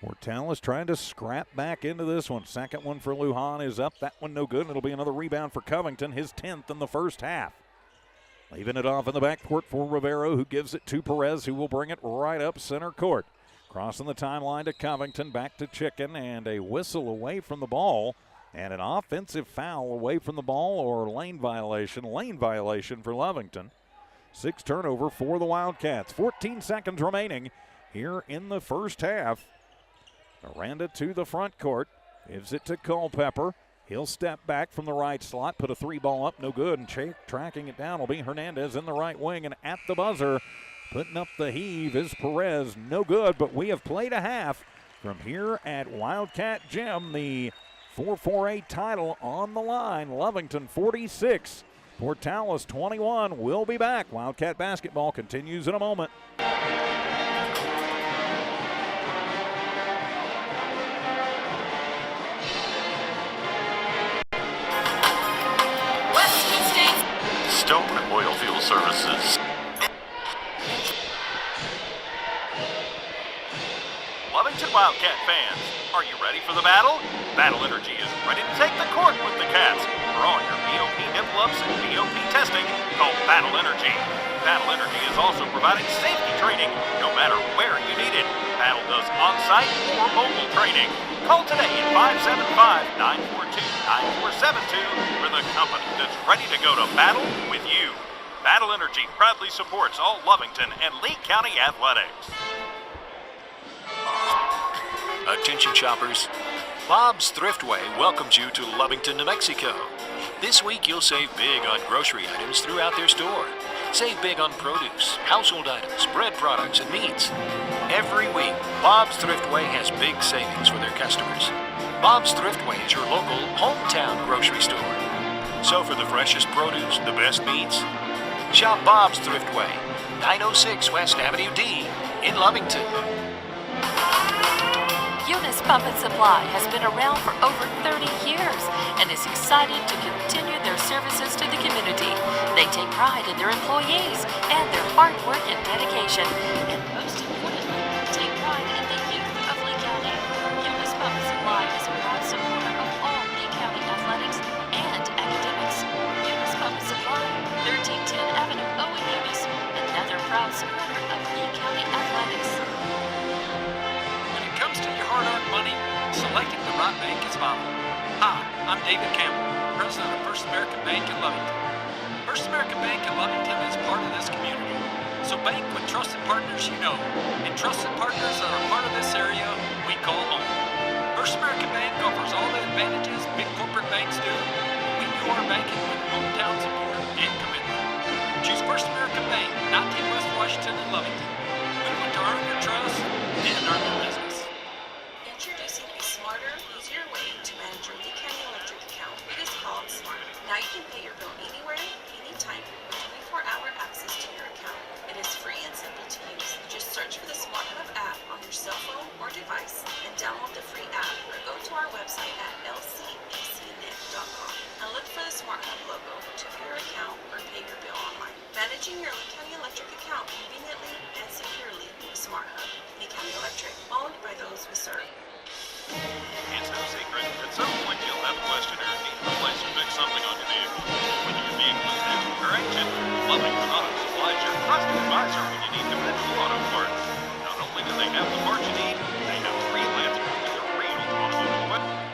A: Portales trying to scrap back into this one. Second one for Lujan is up. That one no good, and it'll be another rebound for Covington, his 10th in the first half. Leaving it off in the backcourt for Rivero, who gives it to Perez, who will bring it right up center court. Crossing the timeline to Covington, back to Chicken, and a whistle away from the ball. And an offensive foul away from the ball, or lane violation for Lovington. 6 turnover for the Wildcats. 14 seconds remaining here in the first half. Miranda to the front court. Gives it to Culpepper. He'll step back from the right slot, put a 3-ball up, no good, and tracking it down will be Hernandez in the right wing, and at the buzzer, putting up the heave is Perez, no good, but we have played a half from here at Wildcat Gym. The 4-4-8 title on the line. Lovington 46, Portales 21. We'll be back. Wildcat basketball continues in a moment.
H: Stone Oilfield Services.
B: Lovington Wildcat fans, are you ready for the battle? Battle Energy is ready to take the court with the Cats. For all your BOP nipple ups and BOP testing, call Battle Energy. Battle Energy is also providing safety training no matter where you need it. Battle does on-site or mobile training. Call today at 575-942-9472 for the company that's ready to go to battle with you. Battle Energy proudly supports all Lovington and Lee County athletics.
D: Attention shoppers, Bob's Thriftway welcomes you to Lovington, New Mexico. This week you'll save big on grocery items throughout their store. Save big on produce, household items, bread products, and meats. Every week, Bob's Thriftway has big savings for their customers. Bob's Thriftway is your local hometown grocery store. So for the freshest produce, the best meats, shop Bob's Thriftway, 906 West Avenue D in Lovington.
E: Eunice Pump and Supply has been around for over 30 years and is excited to continue their services to the community. They take pride in their employees and their hard work and dedication, and most importantly, take pride in the youth of Lee County. Eunice Pump and Supply is a proud supporter of all Lee County athletics and academics. Eunice Pump and Supply, 1310 Avenue O in Eunice, another proud supporter of Lee County athletics.
F: When it comes to your hard-earned money, selecting the right bank is vital. Hi, I'm David Campbell, president of First American Bank in Lovington. First American Bank in Lovington is part of this community. So bank with trusted partners you know, and trusted partners that are part of this area we call home. First American Bank offers all the advantages big corporate banks do. We do our banking with hometown support and commitment. Choose First American Bank, 19 West Washington in Lovington. We want to earn your trust and earn your business.
G: Introducing a smarter, easier way to manage your Lee County Electric account. It is called Smart. Now you can pay your bill anywhere, anytime, with 24-hour access to your account. It is free and simple to use. Just search for the Smart Hub app on your cell phone or device and download the free app, or go to our website at lcacnet.com and look for the Smart Hub logo to view your account or pay your bill online. Managing your Lee County Electric account conveniently and securely with Smart Hub. Lee County Electric, owned by those we serve.
B: It's no secret, at some point you'll have a question or need to replace or fix something on your vehicle. Whether your vehicle is new or ancient, Lovington Auto Supply is your trusted advisor when you need dependable auto parts. Not only do they have the parts you need, they have freelancers with a real automotive equipment.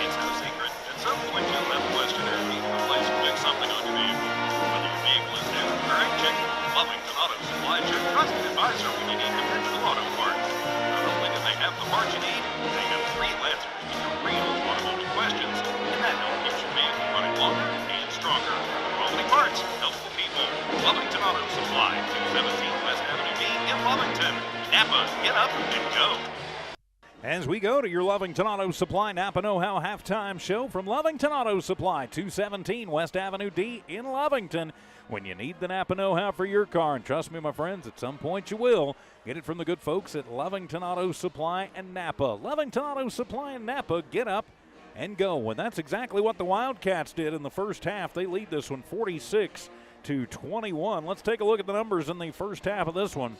B: It's no secret, at some point you'll have a question or need to replace or fix something on your vehicle. Whether your vehicle is new or ancient, Lovington Auto Supply is your trusted advisor when you need dependable auto parts. Not only do they have the parts you need, they have freelancers with your real automotive questions, and that helps keep your vehicle running longer and stronger. Quality parts, helpful people. Lovington Auto Supply, 217 West Avenue B in Lovington. Napa, get up and go.
A: As we go to your Lovington Auto Supply Napa Know-How halftime show from Lovington Auto Supply, 217 West Avenue D in Lovington. When you need the Napa Know-How for your car, and trust me, my friends, at some point you will, get it from the good folks at Lovington Auto Supply and Napa. Lovington Auto Supply and Napa, get up and go. And that's exactly what the Wildcats did in the first half. They lead this one 46-21. Let's take a look at the numbers in the first half of this one.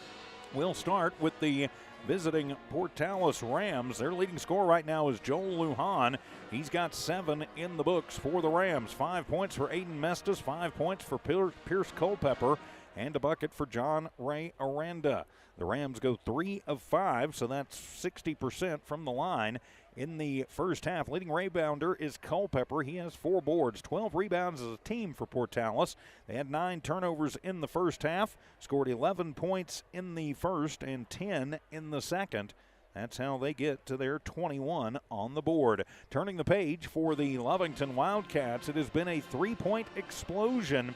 A: We'll start with the visiting Portales Rams. Their leading scorer right now is Joel Lujan. He's got 7 in the books for the Rams. 5 points for Aiden Mestis, 5 points for Pierce Culpepper, and a bucket for John Ray Aranda. The Rams go 3 of 5, so that's 60% from the line in the first half. Leading rebounder is Culpepper. He has 4 boards, 12 rebounds as a team for Portales. They had 9 turnovers in the first half, scored 11 points in the first and 10 in the second. That's how they get to their 21 on the board. Turning the page for the Lovington Wildcats, it has been a 3-point explosion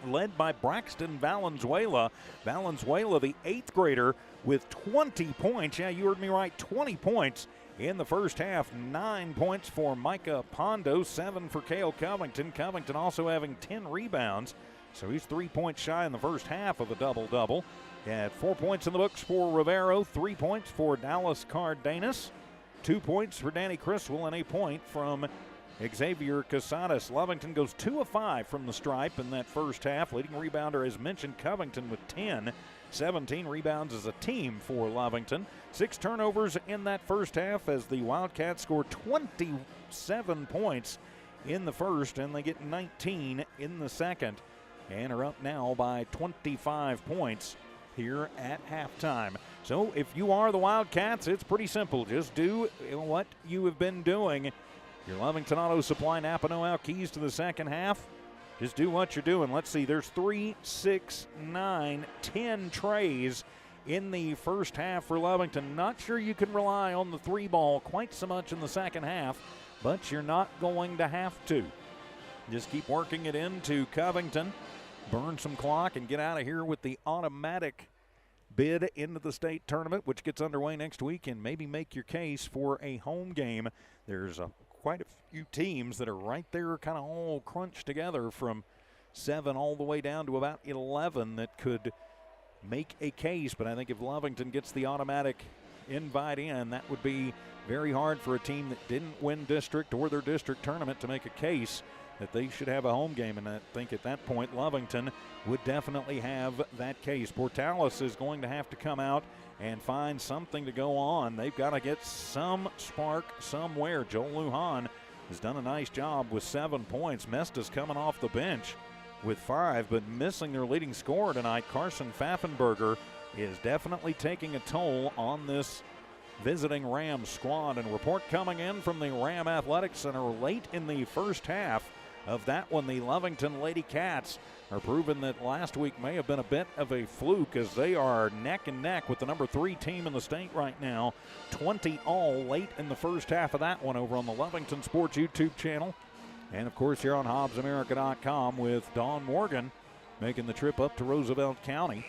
A: led by Braxton Valenzuela. Valenzuela, the 8th grader, with 20 points. Yeah, you heard me right, 20 points in the first half. 9 points for Micah Pondo, 7 for Cale Covington. Covington also having 10 rebounds, so he's 3 points shy in the first half of a double-double. Had 4 points in the books for Rivero, 3 points for Dallas Cardenas, 2 points for Danny Criswell, and a point from Xavier Casadas. Lovington goes 2 of 5 from the stripe in that first half. Leading rebounder, as mentioned, Covington with 10. 17 rebounds as a team for Lovington. 6 turnovers in that first half as the Wildcats scored 27 points in the first, and they get 19 in the second, and are up now by 25 points here at halftime. So if you are the Wildcats, it's pretty simple. Just do what you have been doing. Your Lovington Auto Supply Napa Know-How keys to the second half. Just do what you're doing. Let's see, there's 3, 6, 9, 10 trays in the first half for Lovington. Not sure you can rely on the 3-ball quite so much in the second half, but you're not going to have to. Just keep working it into Covington, burn some clock, and get out of here with the automatic bid into the state tournament, which gets underway next week, and maybe make your case for a home game. There's quite a few teams that are right there kind of all crunched together from 7 all the way down to about 11 that could make a case. But I think if Lovington gets the automatic invite in, that would be very hard for a team that didn't win district or their district tournament to make a case that they should have a home game. And I think at that point, Lovington would definitely have that case. Portales is going to have to come out and find something to go on. They've got to get some spark somewhere. Joel Lujan has done a nice job with 7 points. Mestis coming off the bench with 5, but missing their leading scorer tonight. Carson Pfaffenberger is definitely taking a toll on this visiting Rams squad. And a report coming in from the Ram Athletic Center late in the first half of that one. The Lovington Lady Cats are proving that last week may have been a bit of a fluke, as they are neck and neck with the number 3 team in the state right now. 20 all late in the first half of that one over on the Lovington Sports YouTube channel. And of course here on HobbsAmerica.com with Dawn Morgan making the trip up to Roosevelt County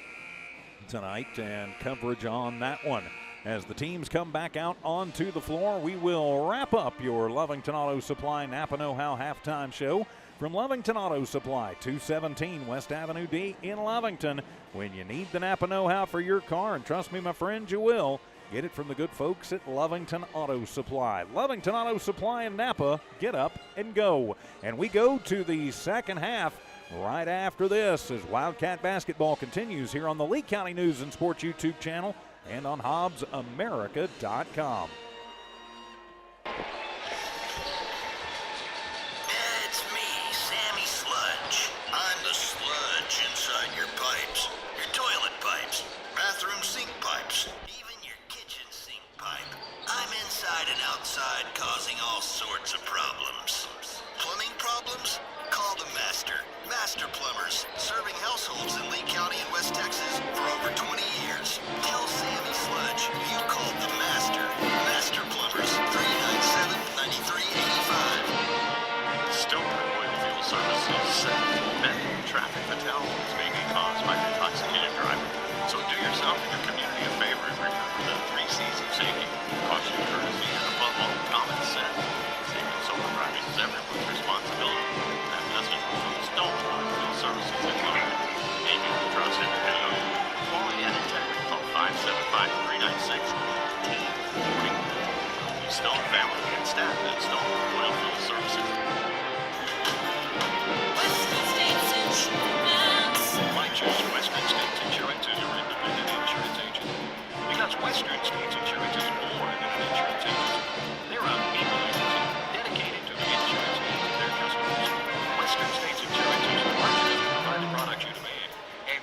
A: tonight, and coverage on that one. As the teams come back out onto the floor, we will wrap up your Lovington Auto Supply Napa Know-How halftime show from Lovington Auto Supply, 217 West Avenue D in Lovington. When you need the Napa Know-How for your car, and trust me, my friend, you will, get it from the good folks at Lovington Auto Supply. Lovington Auto Supply in Napa, get up and go. And we go to the second half right after this as Wildcat basketball continues here on the Lee County News and Sports YouTube channel and on HobbsAmerica.com.
J: It's me, Sammy Sludge. I'm the sludge inside your pipes. Your toilet pipes, bathroom sink pipes, even your kitchen sink pipe. I'm inside and outside causing all sorts of problems. Plumbing problems? Call the Master. Master Plumbers, serving households in Lee County and West Texas for over 20 years. Tell Sammy Sludge you called the Master. Master Plumbers, 397-9385.
H: Stoner Oilfield Services said many traffic fatalities may be caused by an intoxicated driver. So do yourself and your community a favor and remember the 3 C's of safety: caution, courtesy, and above all, common sense. Safe and sober driving is everyone's responsibility. That message was from Stoner Oilfield Services in Lovington. Maybe you can trust and depend on you. Quality and integrity. Call 575-396-1040. The Stone family and staff at Stoner Oilfield Services.
E: Western States Insurance.
H: Why choose Western States Insurance as your independent insurance agent? Because Western States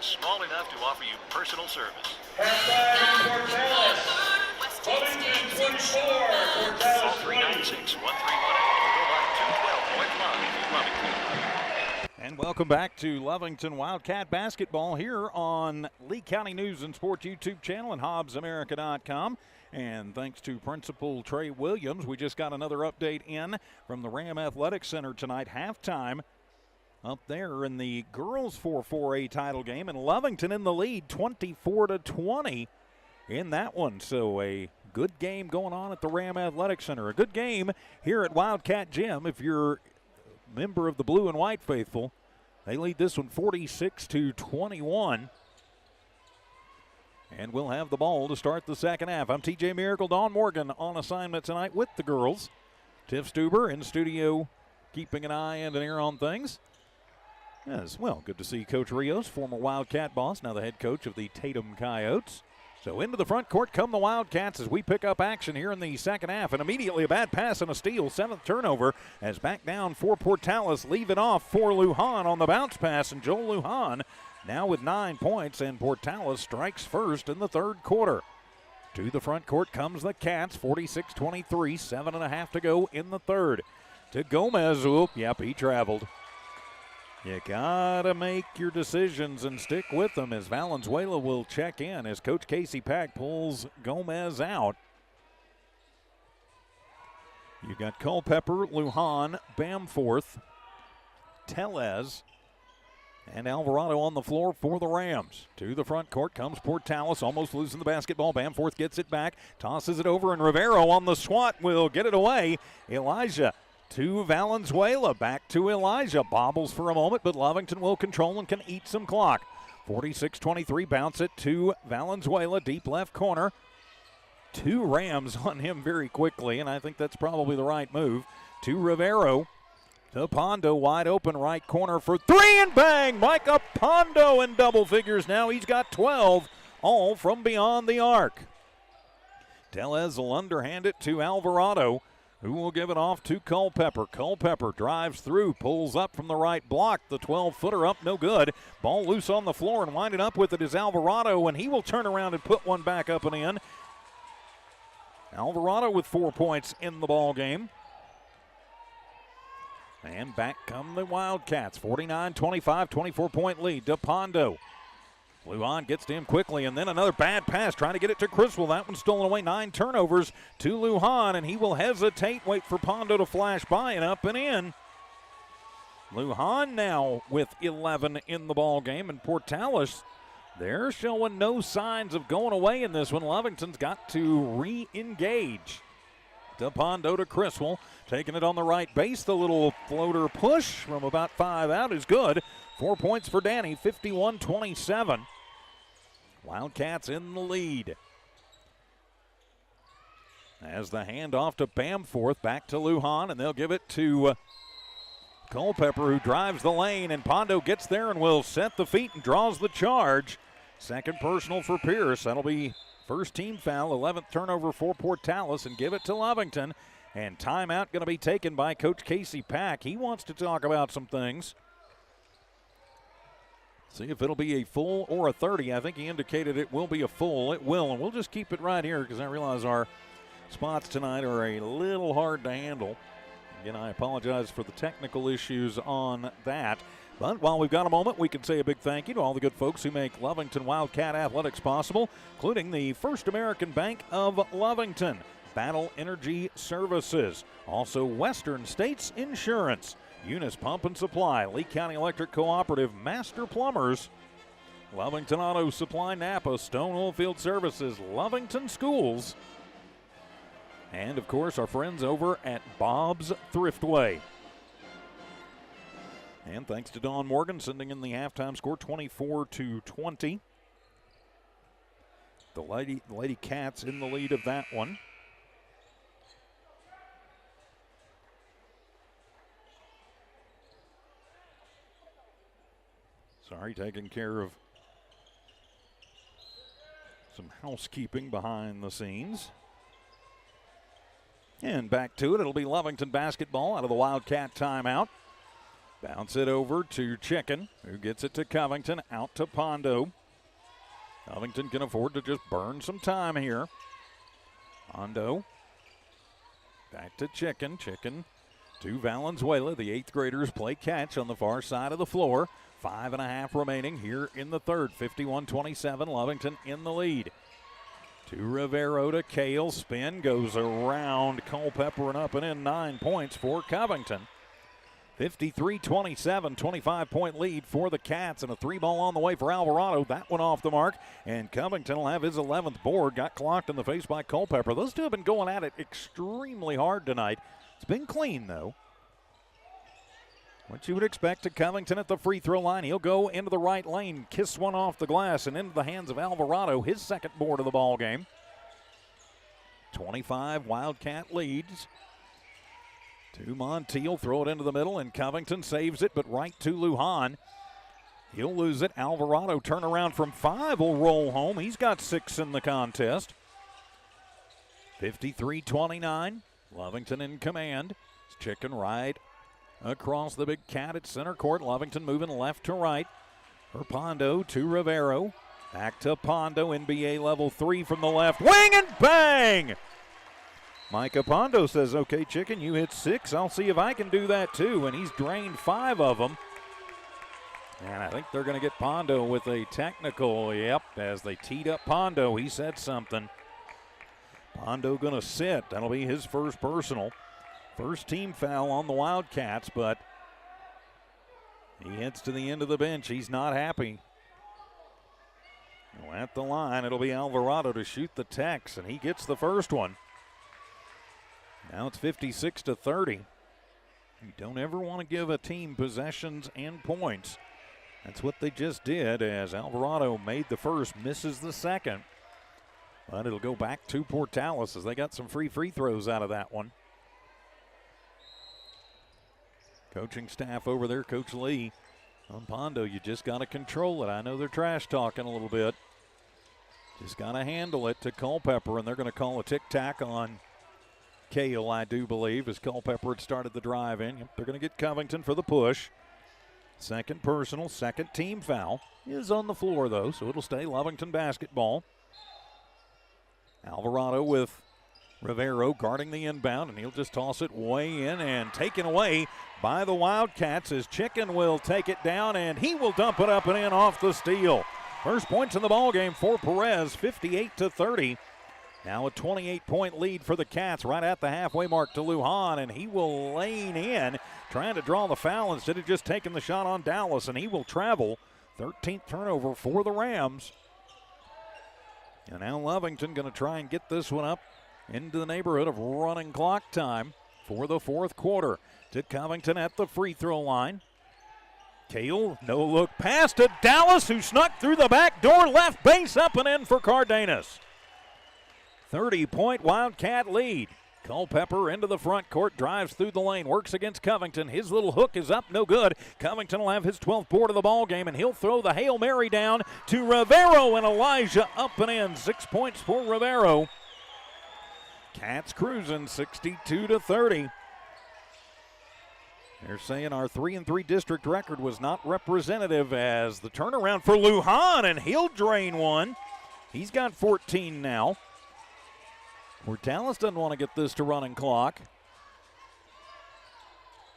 H: small enough to offer you personal service.
C: Halftime for Dallas. Lovington 24, for Dallas 20.
H: 396-1318 or go by 212 Live in Lovington.
A: And welcome back to Lovington Wildcat basketball here on Lee County News and Sports YouTube channel and HobbsAmerica.com. And thanks to Principal Trey Williams, we just got another update in from the Ram Athletic Center tonight. Halftime up there in the girls 4-4A title game, and Lovington in the lead 24-20 in that one. So a good game going on at the Ram Athletic Center. A good game here at Wildcat Gym if you're member of the blue and white faithful. They lead this one 46-21. And we'll have the ball to start the second half. I'm TJ Miracle. Dawn Morgan on assignment tonight with the girls. Tiff Stuber in studio keeping an eye and an ear on things. As well, good to see Coach Rios, former Wildcat boss, now the head coach of the Tatum Coyotes. So into the front court come the Wildcats as we pick up action here in the second half. And immediately a bad pass and a steal. 7th turnover as back down for Portales. Leave it off for Lujan on the bounce pass. And Joel Lujan now with 9 points. And Portales strikes first in the third quarter. To the front court comes the Cats. 46-23. 7.5 to go in the third. To Gomez. Oop, yep, he traveled. You gotta make your decisions and stick with them as Valenzuela will check in as Coach Casey Pack pulls Gomez out. You've got Culpepper, Lujan, Bamforth, Tellez, and Alvarado on the floor for the Rams. To the front court comes Portales, almost losing the basketball. Bamforth gets it back, tosses it over, and Rivero on the swat will get it away. Elijah to Valenzuela, back to Elijah. Bobbles for a moment, but Lovington will control and can eat some clock. 46-23, bounce it to Valenzuela, deep left corner. 2 Rams on him very quickly, and I think that's probably the right move. To Rivero, to Pondo, wide open right corner for 3, and bang! Micah Pondo in double figures now. He's got 12, all from beyond the arc. Tellez will underhand it to Alvarado, who will give it off to Culpepper. Culpepper drives through, pulls up from the right block. The 12-footer up, no good. Ball loose on the floor, and winding up with it is Alvarado, and he will turn around and put one back up and in. Alvarado with 4 points in the ball game. And back come the Wildcats. 49-25, 24-point lead to Pondo. Lujan gets to him quickly, and then another bad pass, trying to get it to Criswell. That one's stolen away. 9 turnovers to Lujan, and he will hesitate, wait for Pondo to flash by, and up and in. Lujan now with 11 in the ball game, and Portales, they're showing no signs of going away in this one. Lovington's got to re-engage. To Pondo to Criswell, taking it on the right base. The little floater push from about 5 out is good. 4 points for Danny, 51-27. Wildcats in the lead. As the handoff to Bamforth, back to Lujan, and they'll give it to Culpepper, who drives the lane, and Pondo gets there and will set the feet and draws the charge. Second personal for Pierce. That'll be first team foul, 11th turnover for Portales, and give it to Lovington. And timeout going to be taken by Coach Casey Pack. He wants to talk about some things. See if it'll be a full or a 30. I think he indicated it will be a full. It will, and we'll just keep it right here because I realize our spots tonight are a little hard to handle. Again, I apologize for the technical issues on that. But while we've got a moment, we can say a big thank you to all the good folks who make Lovington Wildcat Athletics possible, including the First American Bank of Lovington, Battle Energy Services, also Western States Insurance, Eunice Pump and Supply, Lee County Electric Cooperative, Master Plumbers, Lovington Auto Supply Napa, Stone Oilfield Services, Lovington Schools, and of course our friends over at Bob's Thriftway. And thanks to Dawn Morgan sending in the halftime score, 24-20. The Lady Cats in the lead of that one. Sorry, taking care of some housekeeping behind the scenes. And back to it. It'll be Lovington basketball out of the Wildcat timeout. Bounce it over to Chicken, who gets it to Covington, out to Pondo. Covington can afford to just burn some time here. Pondo, back to Chicken. Chicken to Valenzuela. The 8th graders play catch on the far side of the floor. 5.5 remaining here in the third. 51-27, Lovington in the lead. To Rivero to Kale. Spin goes around Culpepper and up and in. 9 points for Covington. 53-27, 25-point lead for the Cats, and a 3-ball on the way for Alvarado. That one off the mark, and Covington will have his 11th board. Got clocked in the face by Culpepper. Those two have been going at it extremely hard tonight. It's been clean, though. What you would expect to Covington at the free throw line. He'll go into the right lane, kiss one off the glass, and into the hands of Alvarado, his second board of the ball game. 25 Wildcat leads. To Montiel, throw it into the middle, and Covington saves it, but right to Lujan. He'll lose it. Alvarado turnaround from 5 will roll home. He's got 6 in the contest. 53-29, Lovington in command. Chicken right across the big Cat at center court. Lovington moving left to right. For Pondo to Rivero. Back to Pondo, NBA level 3 from the left. Wing and bang! Micah Pondo says, okay, Chicken, you hit 6. I'll see if I can do that too. And he's drained 5 of them. And I think they're going to get Pondo with a technical. Yep, as they teed up Pondo, he said something. Pondo going to sit. That'll be his first personal. First team foul on the Wildcats, but he heads to the end of the bench. He's not happy. Well, at the line, it'll be Alvarado to shoot the Tex, and he gets the first one. Now it's 56-30. You don't ever want to give a team possessions and points. That's what they just did, as Alvarado made the first, misses the second. But it'll go back to Portales as they got some free throws out of that one. Coaching staff over there, Coach Lee. On Pondo, you just got to control it. I know they're trash talking a little bit. Just got to handle it to Culpepper, and they're going to call a tic-tac on Kale, I do believe, as Culpepper had started the drive in. Yep, they're going to get Covington for the push. Second personal, second team foul. Is on the floor, though, so it'll stay Lovington basketball. Alvarado with Rivero guarding the inbound, and he'll just toss it way in and taken away by the Wildcats as Chicken will take it down, and he will dump it up and in off the steal. First points in the ballgame for Perez, 58-30. Now a 28-point lead for the Cats right at the halfway mark to Lujan, and he will lane in, trying to draw the foul instead of just taking the shot on Dallas, and he will travel. 13th turnover for the Rams. And now Lovington going to try and get this one up into the neighborhood of running clock time for the fourth quarter. To Covington at the free throw line. Kale, no look pass to Dallas, who snuck through the back door, left base up and in for Cardenas. 30-point Wildcat lead. Culpepper into the front court, drives through the lane, works against Covington. His little hook is up, no good. Covington will have his 12th board of the ball game, and he'll throw the Hail Mary down to Rivero, and Elijah up and in. 6 points for Rivero. Cats cruising 62-30. They're saying our 3-3 district record was not representative, as the turnaround for Lujan, and he'll drain one. He's got 14 now. Portales doesn't want to get this to running clock.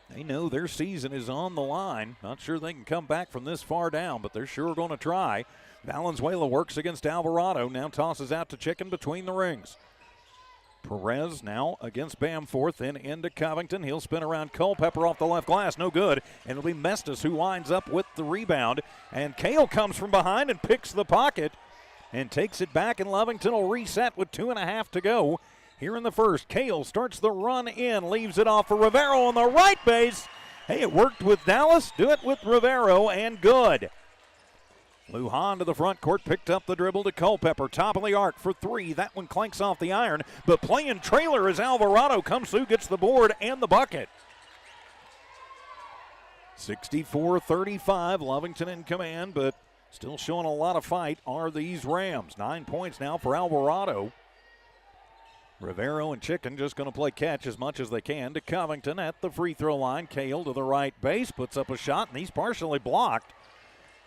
A: They know their season is on the line. Not sure they can come back from this far down, but they're sure going to try. Valenzuela works against Alvarado, now tosses out to Chicken between the rings. Perez now against Bamforth, then into Covington. He'll spin around Culpepper off the left glass, no good. And it'll be Mestis who winds up with the rebound. And Kale comes from behind and picks the pocket and takes it back, and Lovington will reset with 2.5 to go here in the first. Kale starts the run in, leaves it off for Rivero on the right base. Hey, it worked with Dallas, do it with Rivero, and good. Lujan to the front court, picked up the dribble to Culpepper. Top of the arc for 3. That one clanks off the iron, but playing trailer as Alvarado comes through, gets the board and the bucket. 64-35, Lovington in command, but still showing a lot of fight are these Rams. 9 points now for Alvarado. Rivero and Chicken just going to play catch as much as they can to Covington at the free throw line. Cale to the right base, puts up a shot, and he's partially blocked.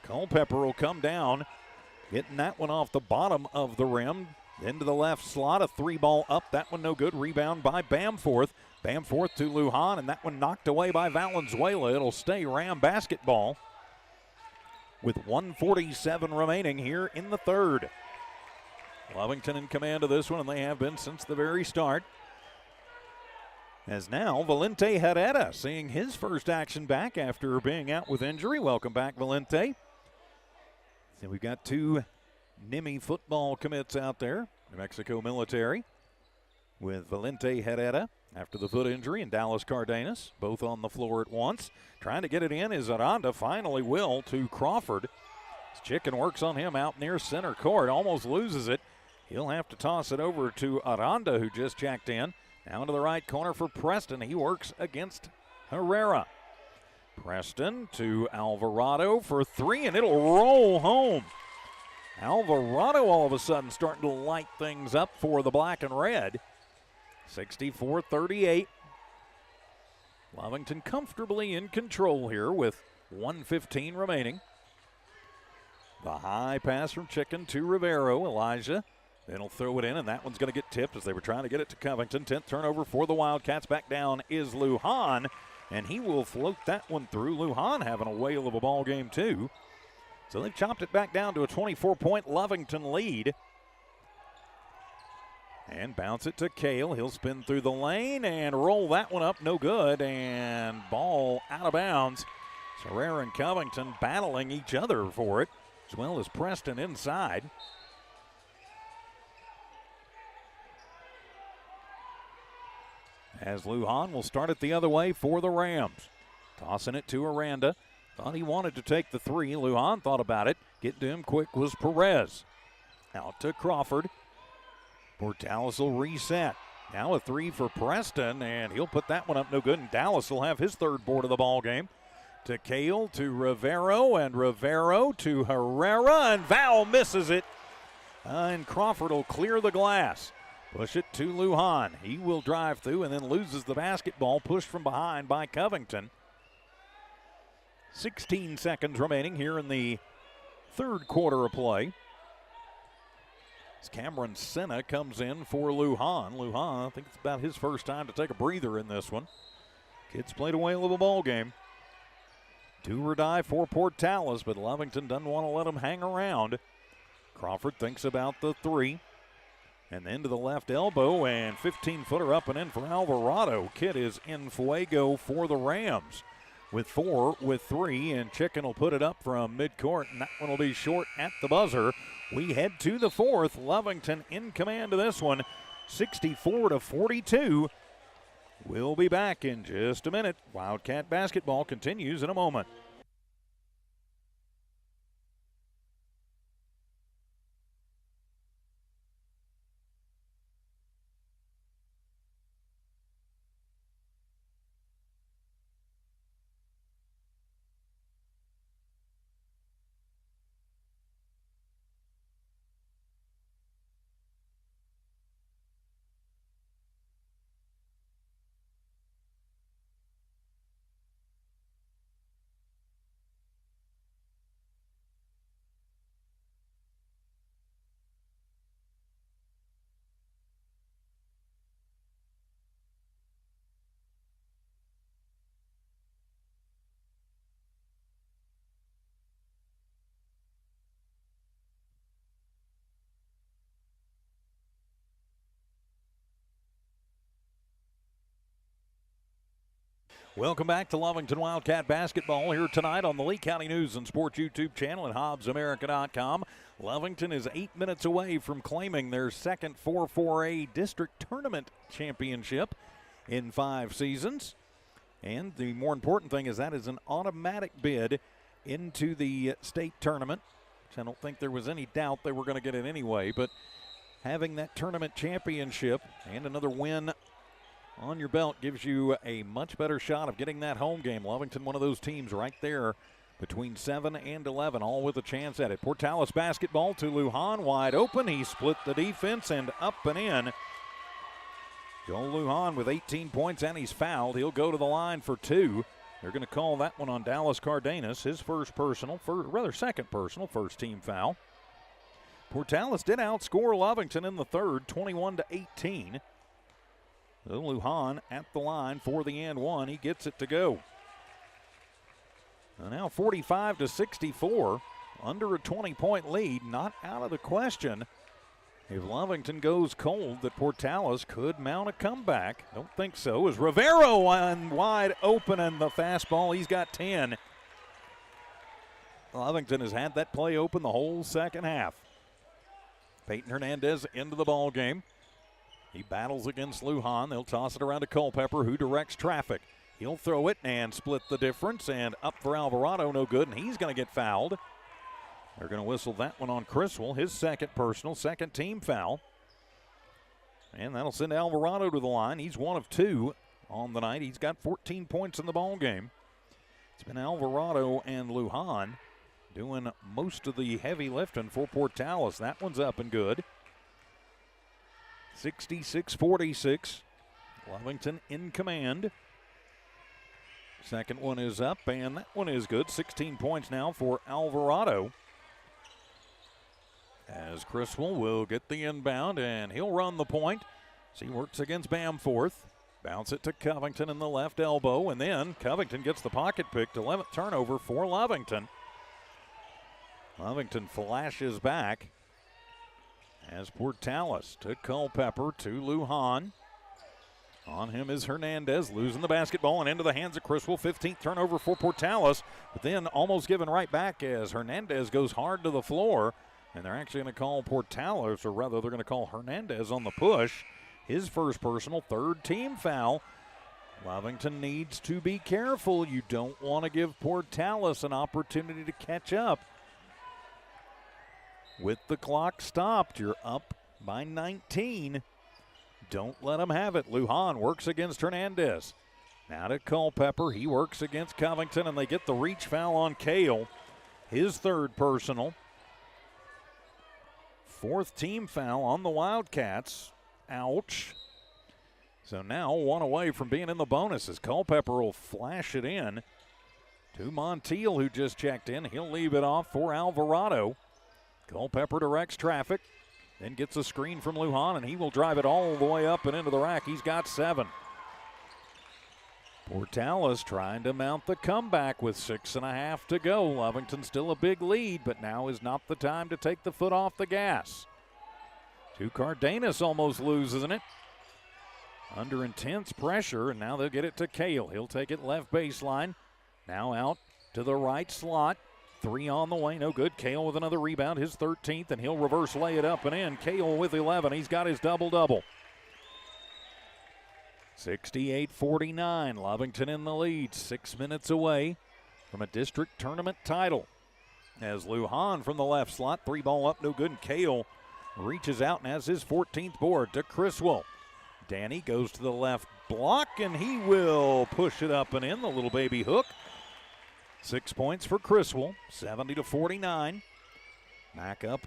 A: Culpepper will come down, getting that one off the bottom of the rim. Into the left slot, a 3-ball up. That one no good. Rebound by Bamforth. Bamforth to Lujan, and that one knocked away by Valenzuela. It'll stay Ram basketball with 1:47 remaining here in the third. Lovington in command of this one, and they have been since the very start. As now, Valente Herrera seeing his first action back after being out with injury. Welcome back, Valente. So we've got two Nimi football commits out there. New Mexico Military with Valente Herrera after the foot injury, and Dallas Cardenas both on the floor at once. Trying to get it in is Aranda, finally will to Crawford. Chicken works on him out near center court, almost loses it. He'll have to toss it over to Aranda, who just checked in. Down to the right corner for Preston. He works against Herrera. Preston to Alvarado for three, and it'll roll home. Alvarado all of a sudden starting to light things up for the black and red. 64-38. Lovington comfortably in control here with 1:15 remaining. The high pass from Chicken to Rivero. Elijah then he'll throw it in, and that one's going to get tipped as they were trying to get it to Covington. 10th turnover for the Wildcats. Back down is Lujan, and he will float that one through. Lujan having a whale of a ball game too. So they've chopped it back down to a 24-point Lovington lead. And bounce it to Cale. He'll spin through the lane and roll that one up. No good. And ball out of bounds. Herrera and Covington battling each other for it, as well as Preston inside. As Lujan will start it the other way for the Rams. Tossing it to Aranda. Thought he wanted to take the three. Lujan thought about it. Getting to him quick was Perez. Out to Crawford. Portales will reset. Now a three for Preston, and he'll put that one up no good, and Dallas will have his third board of the ball game. To Cale, to Rivero, and Rivero to Herrera, and Val misses it. And Crawford will clear the glass. Push it to Lujan. He will drive through and then loses the basketball, pushed from behind by Covington. 16 seconds remaining here in the third quarter of play. As Cameron Senna comes in for Lujan. Lujan, I think it's about his first time to take a breather in this one. Kids played a whale of a ball game. Do or die for Portales, but Lovington doesn't want to let him hang around. Crawford thinks about the three. And then to the left elbow, and 15-footer up and in for Alvarado. Kid is in fuego for the Rams with 4 with 3, and Chicken will put it up from midcourt, and that one will be short at the buzzer. We head to the fourth. Lovington in command of this one, 64-42. We'll be back in just a minute. Wildcat basketball continues in a moment. Welcome back to Lovington Wildcat basketball here tonight on the Lee County News and Sports YouTube channel and HobbsAmerica.com. Lovington is 8 minutes away from claiming their second 4-4A district tournament championship in 5 seasons. And the more important thing is that is an automatic bid into the state tournament, which I don't think there was any doubt they were going to get it anyway. But having that tournament championship and another win on your belt gives you a much better shot of getting that home game. Lovington, one of those teams right there between 7 and 11, all with a chance at it. Portales basketball to Lujan, wide open. He split the defense and up and in. Joel Lujan with 18 points, and he's fouled. He'll go to the line for 2. They're going to call that one on Dallas Cardenas, his second personal, first team foul. Portales did outscore Lovington in the third, 21-18. So Lujan at the line for the and one. He gets it to go. And now 45-64, under a 20-point lead, not out of the question. If Lovington goes cold, that Portales could mount a comeback. Don't think so. As Rivero wide open and the fastball, he's got 10. Lovington has had that play open the whole second half. Peyton Hernandez into the ball game. He battles against Lujan. They'll toss it around to Culpepper, who directs traffic. He'll throw it and split the difference, and up for Alvarado, no good, and he's going to get fouled. They're going to whistle that one on Criswell, his second personal, second team foul. And that'll send Alvarado to the line. He's 1 of 2 on the night. He's got 14 points in the ball game. It's been Alvarado and Lujan doing most of the heavy lifting for Portales. That one's up and good. 66-46. Lovington in command. Second one is up, and that one is good. 16 points now for Alvarado. As Criswell will get the inbound, and he'll run the point. So he works against Bamforth. Bounce it to Covington in the left elbow, and then Covington gets the pocket pick. 11th turnover for Lovington. Lovington flashes back as Portales to Culpepper to Lujan. On him is Hernandez, losing the basketball and into the hands of Criswell. 15th turnover for Portales, but then almost given right back as Hernandez goes hard to the floor. And they're actually going to call Portales, or rather they're going to call Hernandez on the push. His first personal, third team foul. Lovington needs to be careful. You don't want to give Portales an opportunity to catch up. With the clock stopped, you're up by 19. Don't let him have it. Lujan works against Hernandez. Now to Culpepper. He works against Covington, and they get the reach foul on Cale. His third personal. Fourth team foul on the Wildcats. Ouch. So now 1 away from being in the bonus as Culpepper will flash it in to Montiel, who just checked in. He'll leave it off for Alvarado. Culpepper directs traffic, then gets a screen from Lujan, and he will drive it all the way up and into the rack. He's got 7. Portales trying to mount the comeback with 6.5 to go. Lovington still a big lead, but now is not the time to take the foot off the gas. To Cardenas almost loses it. Under intense pressure, and now they'll get it to Cale. He'll take it left baseline. Now out to the right slot. 3 on the way, no good. Cale with another rebound, his 13th, and he'll reverse lay it up and in. Cale with 11. He's got his double-double. 68-49, Lovington in the lead, 6 minutes away from a district tournament title. As Lujan from the left slot, 3 ball up, no good, and Cale reaches out and has his 14th board to Criswell. Danny goes to the left block, and he will push it up and in, the little baby hook. 6 points for Criswell, 70-49. Back up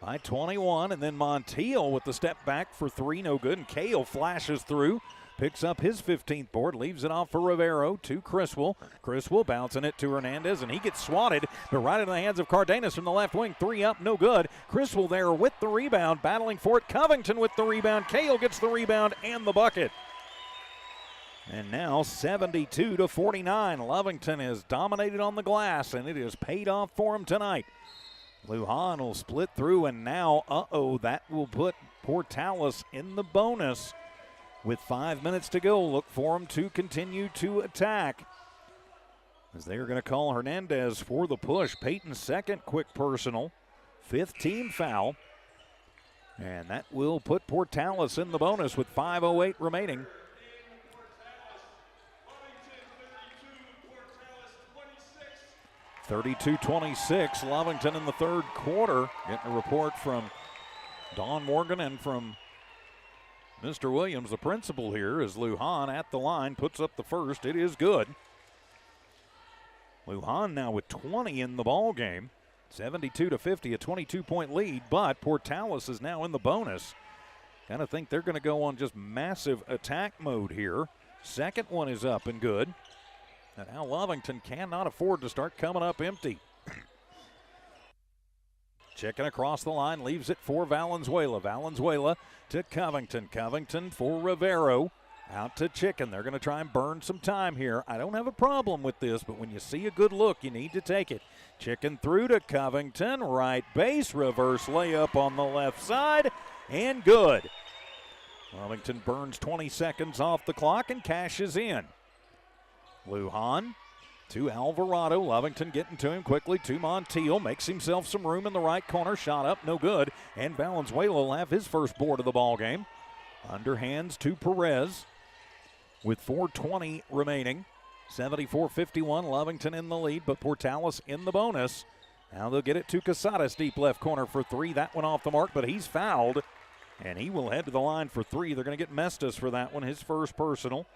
A: by 21, and then Montiel with the step back for 3, no good, and Cale flashes through, picks up his 15th board, leaves it off for Rivero to Criswell. Criswell bouncing it to Hernandez, and he gets swatted, but right into the hands of Cardenas from the left wing. 3 up, no good. Criswell there with the rebound, battling for it. Covington with the rebound. Cale gets the rebound and the bucket. And now 72-49. Lovington has dominated on the glass, and it has paid off for him tonight. Lujan will split through, and now, that will put Portales in the bonus. With 5 minutes to go, look for him to continue to attack. As they are going to call Hernandez for the push. Peyton's second quick personal, 5th team foul. And that will put Portales in the bonus with 5:08 remaining. 32-26, Lovington in the third quarter. Getting a report from Don Morgan and from Mr. Williams, the principal here, as Lujan at the line puts up the first. It is good. Lujan now with 20 in the ball game. 72-50, a 22-point lead, but Portales is now in the bonus. Kind of think they're going to go on just massive attack mode here. Second one is up and good. And now Lovington cannot afford to start coming up empty. Chicken across the line, leaves it for Valenzuela. Valenzuela to Covington. Covington for Rivero. Out to Chicken. They're going to try and burn some time here. I don't have a problem with this, but when you see a good look, you need to take it. Chicken through to Covington. Right base. Reverse layup on the left side. And good. Lovington burns 20 seconds off the clock and cashes in. Lujan to Alvarado. Lovington getting to him quickly to Montiel. Makes himself some room in the right corner. Shot up, no good. And Valenzuela will have his first board of the ball game. Underhands to Perez with 4:20 remaining. 74-51, Lovington in the lead, but Portales in the bonus. Now they'll get it to Casadas, deep left corner for three. That one off the mark, but he's fouled, and he will head to the line for three. They're going to get Mestas for that one, his first personal.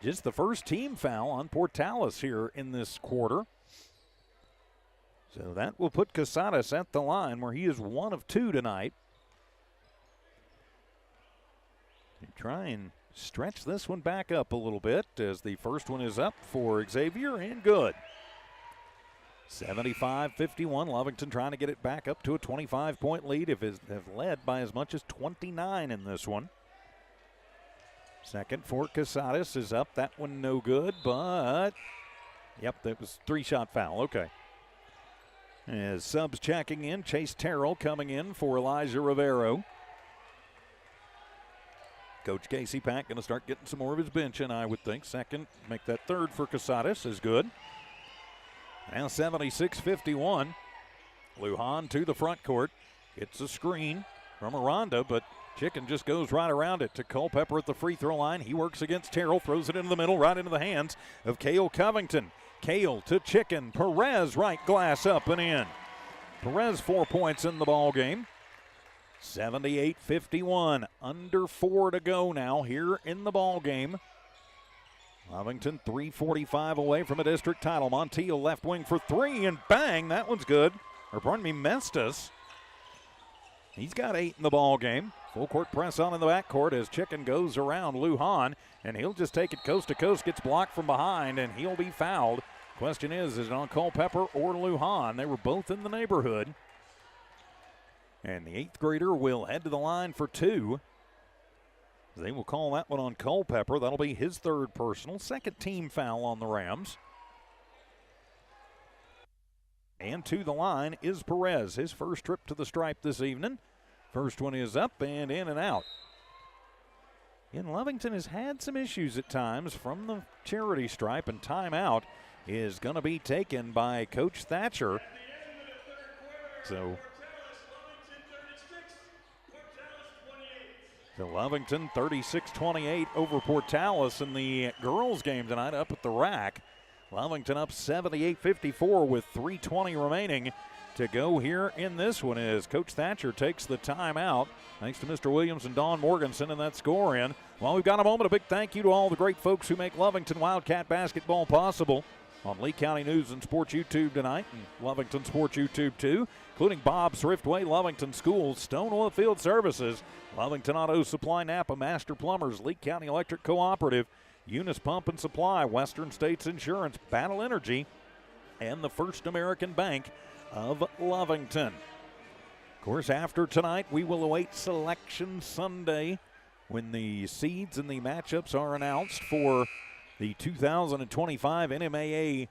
A: Just the first team foul on Portales here in this quarter. So that will put Casadas at the line where he is 1 of 2 tonight. You try and stretch this one back up a little bit as the first one is up for Xavier and good. 75-51, Lovington trying to get it back up to a 25-point lead. Have led by as much as 29 in this one. Second for Casadas is up. That one no good, but yep, that was 3-shot foul. Okay. As subs checking in, Chase Terrell coming in for Elijah Rivero. Coach Casey Pack going to start getting some more of his bench in, I would think. Second, make that third for Casadas is good. Now 76-51. Lujan to the front court. Gets a screen from Aranda, but Chicken just goes right around it to Culpepper at the free throw line. He works against Terrell, throws it into the middle, right into the hands of Cale Covington. Cale to Chicken. Perez, right glass up and in. Perez 4 points in the ball game. 78-51. Under 4 to go now here in the ball game. Lovington 3:45 away from a district title. Montiel left wing for three, and bang, that one's good. Or pardon me, Mestas. He's got 8 in the ball game. Full court press on in the backcourt as Chicken goes around Lujan, and he'll just take it coast to coast, gets blocked from behind, and he'll be fouled. Question is it on Culpepper or Lujan? They were both in the neighborhood. And the 8th grader will head to the line for 2. They will call that one on Culpepper. That'll be his third personal. Second team foul on the Rams. And to the line is Perez. His first trip to the stripe this evening. First one is up and in and out. And Lovington has had some issues at times from the charity stripe, and timeout is going to be taken by Coach Thatcher. So Lovington 36-28 over Portales in the girls game tonight up at the rack. Lovington up 78-54 with 3:20 remaining to go here in this one as Coach Thatcher takes the timeout. Thanks to Mr. Williams and Don Morgan sending that score in. While we've got a moment, a big thank you to all the great folks who make Lovington Wildcat basketball possible on Lee County News and Sports YouTube tonight, and Lovington Sports YouTube too, including Bob Thriftway, Lovington Schools, Stone Oilfield Services, Lovington Auto Supply, Napa Master Plumbers, Lee County Electric Cooperative, Eunice Pump and Supply, Western States Insurance, Battle Energy, and the First American Bank of Lovington. Of course, after tonight, we will await Selection Sunday when the seeds and the matchups are announced for the 2025 NMAA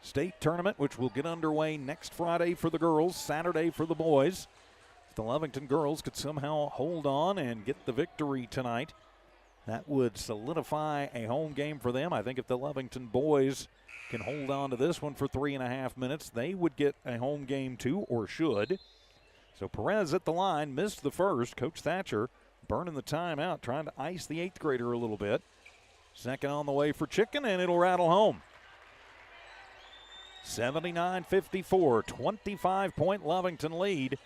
A: State Tournament, which will get underway next Friday for the girls, Saturday for the boys. If the Lovington girls could somehow hold on and get the victory tonight, that would solidify a home game for them. I think if the Lovington boys can hold on to this one for 3.5 minutes, they would get a home game too, or should. So Perez at the line, missed the first. Coach Thatcher burning the timeout, trying to ice the 8th grader a little bit. Second on the way for Chicken, and it'll rattle home. 79-54, 25-point Lovington lead.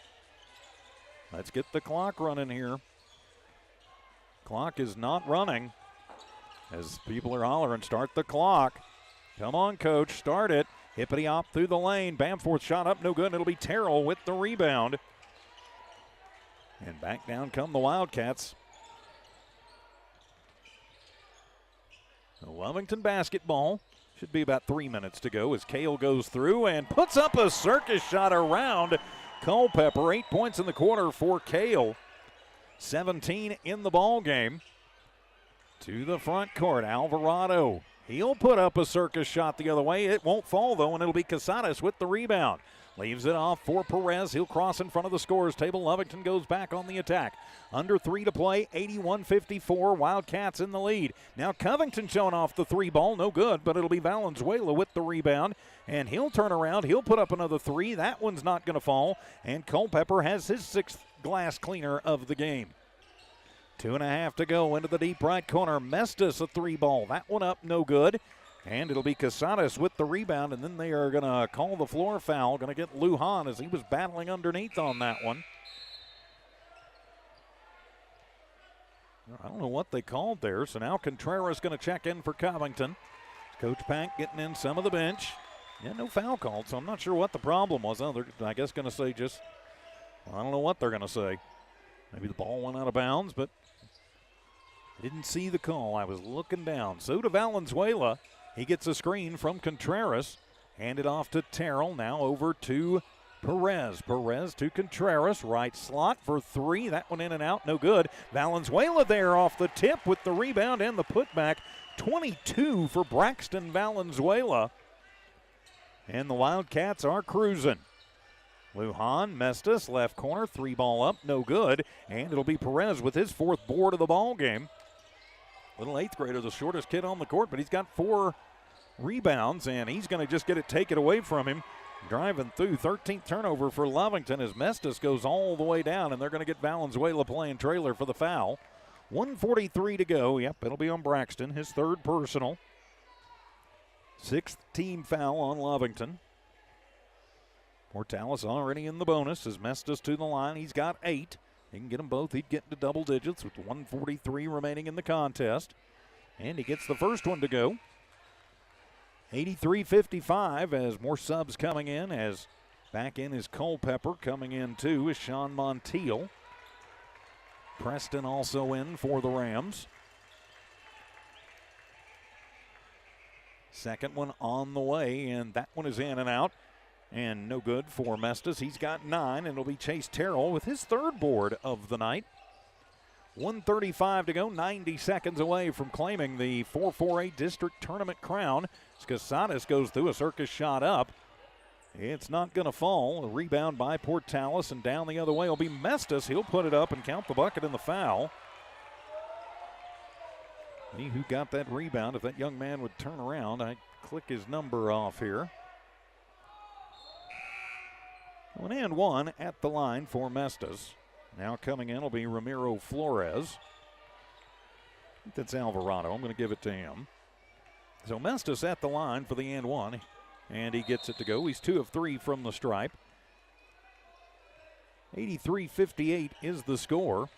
A: Let's get the clock running here. Clock is not running as people are hollering, start the clock. Come on, coach, start it. Hippity-hop through the lane. Bamforth shot up, no good. It'll be Terrell with the rebound. And back down come the Wildcats. The Lovington basketball. Should be about 3 minutes to go as Cale goes through and puts up a circus shot around Culpepper. 8 points in the quarter for Cale. 17 in the ball game. To the front court, Alvarado. He'll put up a circus shot the other way. It won't fall, though, and it'll be Casares with the rebound. Leaves it off for Perez. He'll cross in front of the scorers table. Lovington goes back on the attack. Under 3 to play, 81-54. Wildcats in the lead. Now Covington showing off the 3 ball. No good, but it'll be Valenzuela with the rebound. And he'll turn around. He'll put up another 3. That one's not going to fall. And Culpepper has his 6th glass cleaner of the game. 2.5 to go into the deep right corner. Mestis a 3 ball. That one up, no good. And it'll be Casares with the rebound, and then they are going to call the floor foul. Going to get Lujan as he was battling underneath on that one. I don't know what they called there, so now Contreras going to check in for Covington. Coach Pank getting in some of the bench. Yeah, no foul called, so I'm not sure what the problem was. They're, I guess, going to say just, I don't know what they're going to say. Maybe the ball went out of bounds, but I didn't see the call. I was looking down. So to Valenzuela. He gets a screen from Contreras. Handed off to Terrell. Now over to Perez. Perez to Contreras. Right slot for 3. That one in and out. No good. Valenzuela there off the tip with the rebound and the putback. 22 for Braxton Valenzuela. And the Wildcats are cruising. Lujan, Mestis, left corner. 3 ball up. No good. And it'll be Perez with his 4th board of the ball game. Little 8th grader, the shortest kid on the court, but he's got 4 rebounds, and he's going to just get it taken away from him. Driving through, 13th turnover for Lovington as Mestis goes all the way down, and they're going to get Valenzuela playing trailer for the foul. 1:43 to go. Yep, it'll be on Braxton, his 3rd personal. 6th team foul on Lovington. Portales already in the bonus as Mestis to the line. He's got 8. He can get them both. He'd get into double digits with 1:43 remaining in the contest. And he gets the first one to go. 83-55 as more subs coming in. As back in is Culpepper. Coming in too is Sean Montiel. Preston also in for the Rams. Second one on the way, and that one is in and out. And no good for Mestis. He's got 9, and it'll be Chase Terrell with his 3rd board of the night. 1:35 to go, 90 seconds away from claiming the 4-4-8 district tournament crown. Casares goes through a circus shot up. It's not going to fall. A rebound by Portales, and down the other way will be Mestis. He'll put it up and count the bucket in the foul. See who got that rebound. If that young man would turn around, I'd click his number off here. 1 and 1 at the line for Mestis. Now coming in will be Ramiro Flores. I think that's Alvarado. I'm going to give it to him. So Mestis at the line for the and 1, and he gets it to go. He's 2 of 3 from the stripe. 83-58 is the score.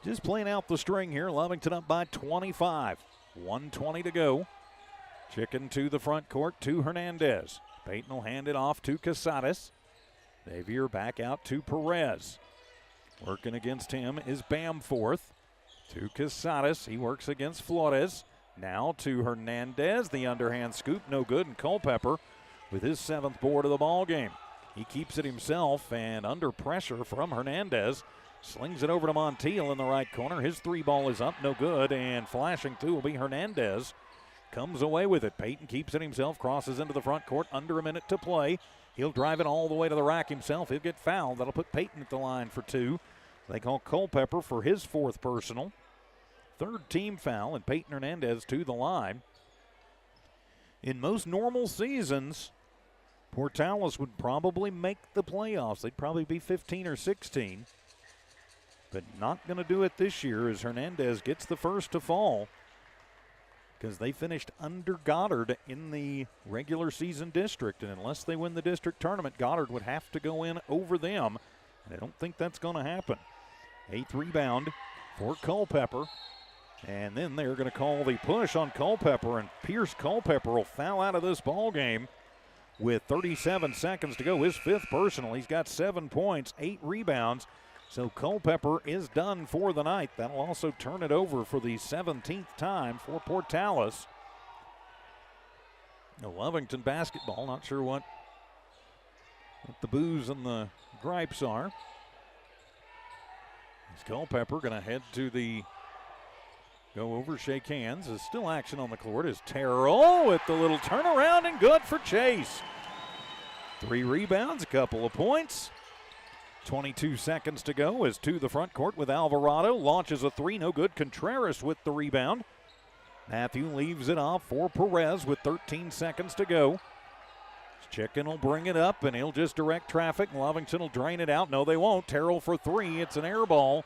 A: Just playing out the string here. Lovington up by 25. 1:20 to go. Chicken to the front court to Hernandez. Peyton will hand it off to Casares. Xavier back out to Perez. Working against him is Bamforth. To Casares. He works against Flores. Now to Hernandez. The underhand scoop, no good. And Culpepper with his 7th board of the ball game. He keeps it himself, and under pressure from Hernandez. Slings it over to Montiel in the right corner. His 3 ball is up, no good. And flashing through will be Hernandez. Comes away with it. Peyton keeps it himself, crosses into the front court, under a minute to play. He'll drive it all the way to the rack himself. He'll get fouled. That'll put Peyton at the line for 2. They call Culpepper for his 4th personal. 3rd team foul, and Peyton Hernandez to the line. In most normal seasons, Portales would probably make the playoffs. They'd probably be 15 or 16. But not going to do it this year as Hernandez gets the first to fall, because they finished under Goddard in the regular season district. And unless they win the district tournament, Goddard would have to go in over them. And I don't think that's going to happen. 8th rebound for Culpepper. And then they're going to call the push on Culpepper, and Pierce Culpepper will foul out of this ball game. with 37 seconds to go. His 5th personal. He's got 7 points, 8 rebounds. So Culpepper is done for the night. That'll also turn it over for the 17th time for Portales. Lovington basketball, not sure what the boos and the gripes are. As Culpepper going to head to the go over, shake hands. There's still action on the court as Terrell with the little turnaround and good for Chase. 3 rebounds, a couple of points. 22 seconds to go as to the front court with Alvarado. Launches a 3, no good. Contreras with the rebound. Matthew leaves it off for Perez with 13 seconds to go. Chicken will bring it up, and he'll just direct traffic. Lovington will drain it out. No, they won't. Terrell for 3. It's an air ball.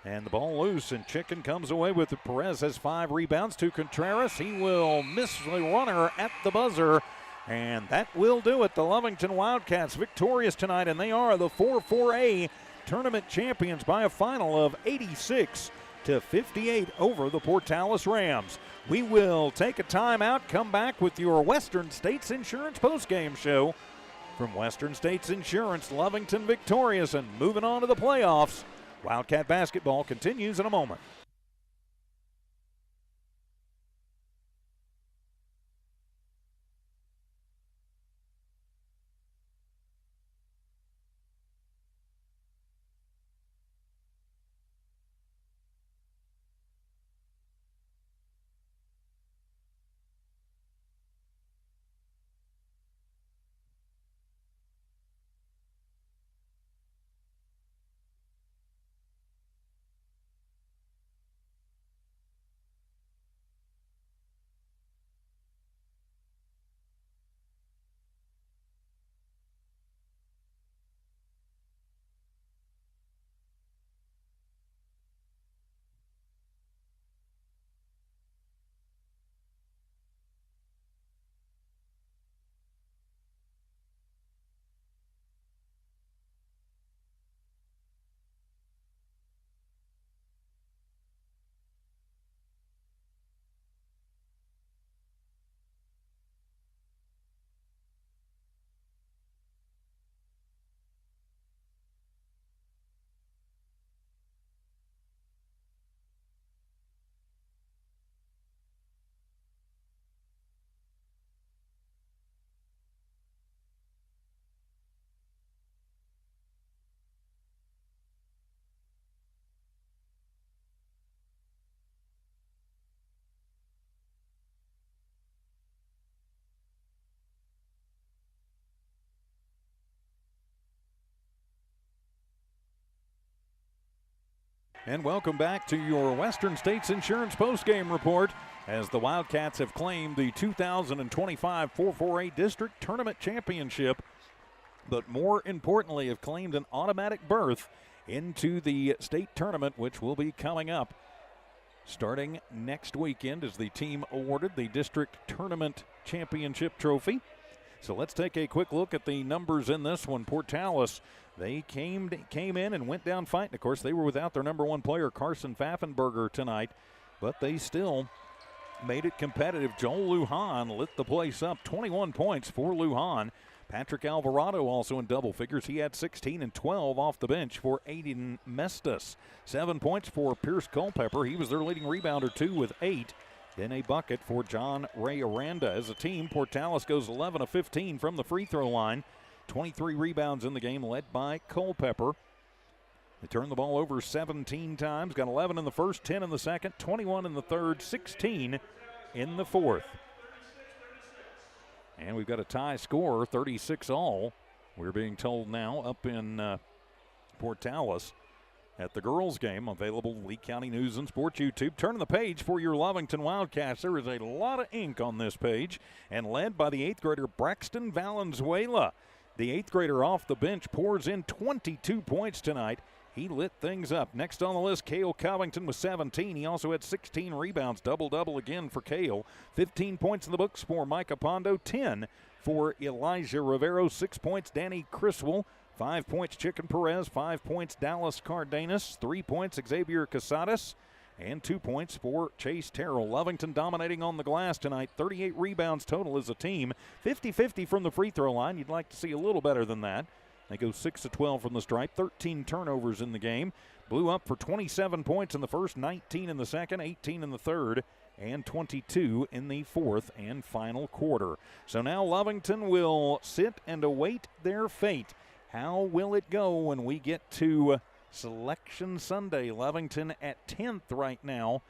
A: And the ball loose, and Chicken comes away with it. Perez has 5 rebounds to Contreras. He will miss the runner at the buzzer. And that will do it. The Lovington Wildcats victorious tonight, and they are the 4-4A tournament champions by a final of 86-58 over the Portales Rams. We will take a timeout, come back with your Western States Insurance postgame show. From Western States Insurance, Lovington victorious and moving on to the playoffs. Wildcat basketball continues in a moment. And welcome back to your Western States Insurance postgame report as the Wildcats have claimed the 2025 4-4A District Tournament Championship, but more importantly have claimed an automatic berth into the state tournament, which will be coming up starting next weekend as the team awarded the District Tournament Championship trophy. So let's take a quick look at the numbers in this one. Portales, they came in and went down fighting. Of course, they were without their number 1 player, Carson Pfaffenberger, tonight, but they still made it competitive. Joel Lujan lit the place up, 21 points for Lujan. Patrick Alvarado also in double figures. He had 16 and 12 off the bench for Aiden Mestas. 7 points for Pierce Culpepper. He was their leading rebounder, too, with 8. Then a bucket for John Ray Aranda. As a team, Portales goes 11 of 15 from the free throw line. 23 rebounds in the game, led by Culpepper. They turned the ball over 17 times, got 11 in the first, 10 in the second, 21 in the third, 16 in the fourth. And we've got a tie score, 36 all. We're being told now up in Portales at the girls' game, available Lee County News and Sports YouTube. Turn the page for your Lovington Wildcats. There is a lot of ink on this page, and led by the 8th grader Braxton Valenzuela. The 8th grader off the bench pours in 22 points tonight. He lit things up. Next on the list, Cale Covington with 17. He also had 16 rebounds, double-double again for Cale. 15 points in the books for Micah Pondo, 10 for Elijah Rivero, 6 points Danny Criswell, 5 points Chicken Perez, 5 points Dallas Cardenas, 3 points Xavier Casadas, and 2 points for Chase Terrell. Lovington dominating on the glass tonight. 38 rebounds total as a team. 50-50 from the free throw line. You'd like to see a little better than that. They go 6 of 12 from the stripe. 13 turnovers in the game. Blew up for 27 points in the first, 19 in the second, 18 in the third, and 22 in the fourth and final quarter. So now Lovington will sit and await their fate. How will it go when we get to Selection Sunday? Lovington at 10th right now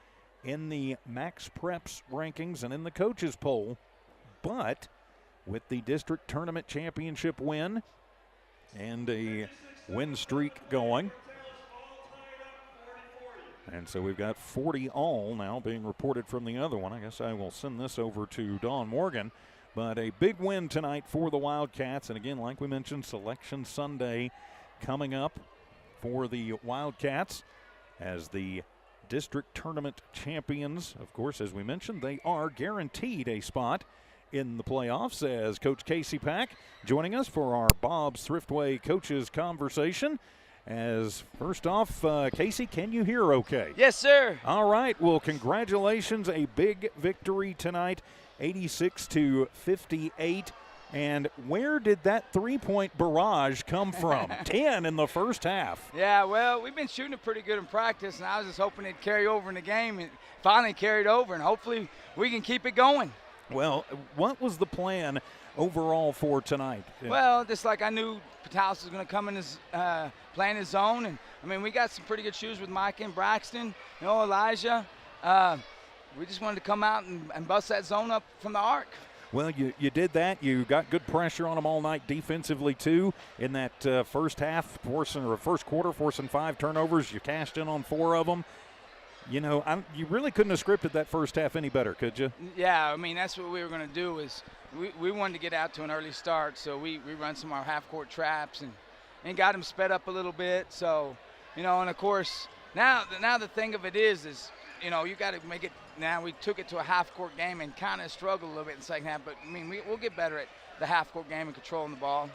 A: in the Max Preps rankings and in the coaches poll. But with the district tournament championship win and a win streak going, and so we've got 40 all now being reported from the other one. I guess I will send this over to Dawn Morgan. But a big win tonight for the Wildcats. And again, like we mentioned, Selection Sunday coming up for the Wildcats as the district tournament champions. Of course, as we mentioned, they are guaranteed a spot in the playoffs, as Coach Casey Pack joining us for our Bob's Thriftway Coaches Conversation. As first off, Casey, can you hear okay?
K: Yes, sir.
A: All right. Well, congratulations. A big victory tonight, 86-58. And where did that three-point barrage come from? 10 in the first half.
K: Yeah, well, we've been shooting it pretty good in practice, and I was just hoping it'd carry over in the game, and finally carried over, and hopefully we can keep it going.
A: Well, what was the plan overall for tonight?
K: Well, just like I knew Patalis was going to come in his play in his zone, and I mean we got some pretty good shoes with Mike and Braxton, Elijah. We just wanted to come out and bust that zone up from the arc.
A: Well, you did that. You got good pressure on them all night defensively too. In that first half, first quarter, forcing 5 turnovers. You cashed in on 4 of them. You know, you really couldn't have scripted that first half any better, could you?
K: Yeah, I mean, that's what we were going to do is we wanted to get out to an early start, so we run some of our half-court traps and got them sped up a little bit. So, you know, and, of course, now the thing of it is, you know, you got to make it – now we took it to a half-court game and kind of struggled a little bit in the second half, but, I mean, we'll get better at the half-court game and controlling the ball.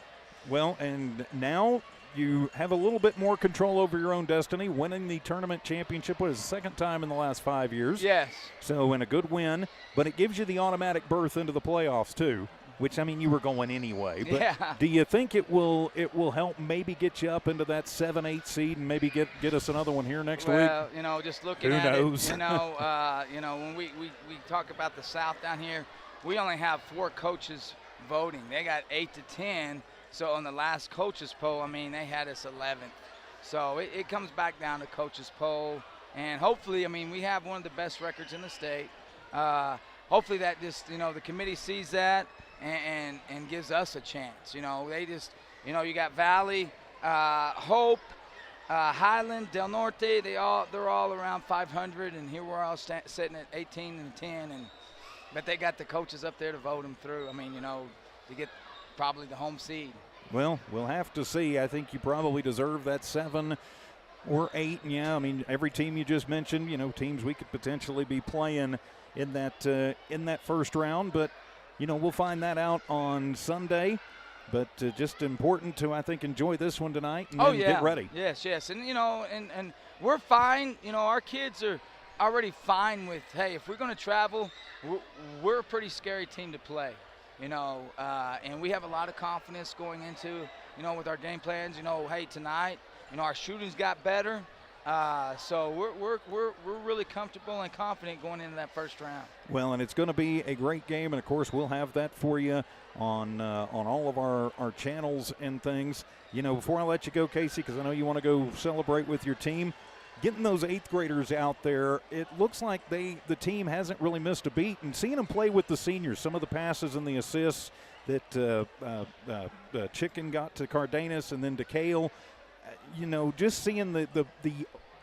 K: Well,
A: and now – you have a little bit more control over your own destiny, winning the tournament championship was the second time in the last 5 years.
K: Yes.
A: So, in a good win, but it gives you the automatic berth into the playoffs too, which, I mean, you were going anyway. But
K: yeah.
A: Do you think it will help maybe get you up into that 7-8 seed and maybe get us another one here next week?
K: Well, you know, just looking
A: Who
K: at
A: knows?
K: it, you know, when we talk about the South down here, we only have 4 coaches voting. They got 8 to 10. So on the last coaches poll, I mean, they had us 11th. So it comes back down to coaches poll. And hopefully, I mean, we have one of the best records in the state. Hopefully that just, you know, the committee sees that and gives us a chance. You know, they just, you know, you got Valley, Hope, Highland, Del Norte, they're all around 500. And here we're all sitting at 18 and 10. But they got the coaches up there to vote them through. I mean, you know, to get probably the home seed.
A: Well, we'll have to see. I think you probably deserve that 7 or 8. And yeah, I mean, every team you just mentioned, you know, teams we could potentially be playing in that first round. But, you know, we'll find that out on Sunday. But just important to, I think, enjoy this one tonight and then get ready.
K: Yes. And, you know, and we're fine. You know, our kids are already fine with, hey, if we're going to travel, we're a pretty scary team to play. You know, and we have a lot of confidence going into, you know, with our game plans. You know, hey, tonight, you know, our shooting's got better, so we're really comfortable and confident going into that first round.
A: Well, and it's going to be a great game, and of course, we'll have that for you on all of our channels and things. You know, before I let you go, Casey, because I know you want to go celebrate with your team. Getting those 8th graders out there, it looks like the team hasn't really missed a beat. And seeing them play with the seniors, some of the passes and the assists that Chicken got to Cardenas and then to Cale, you know, just seeing the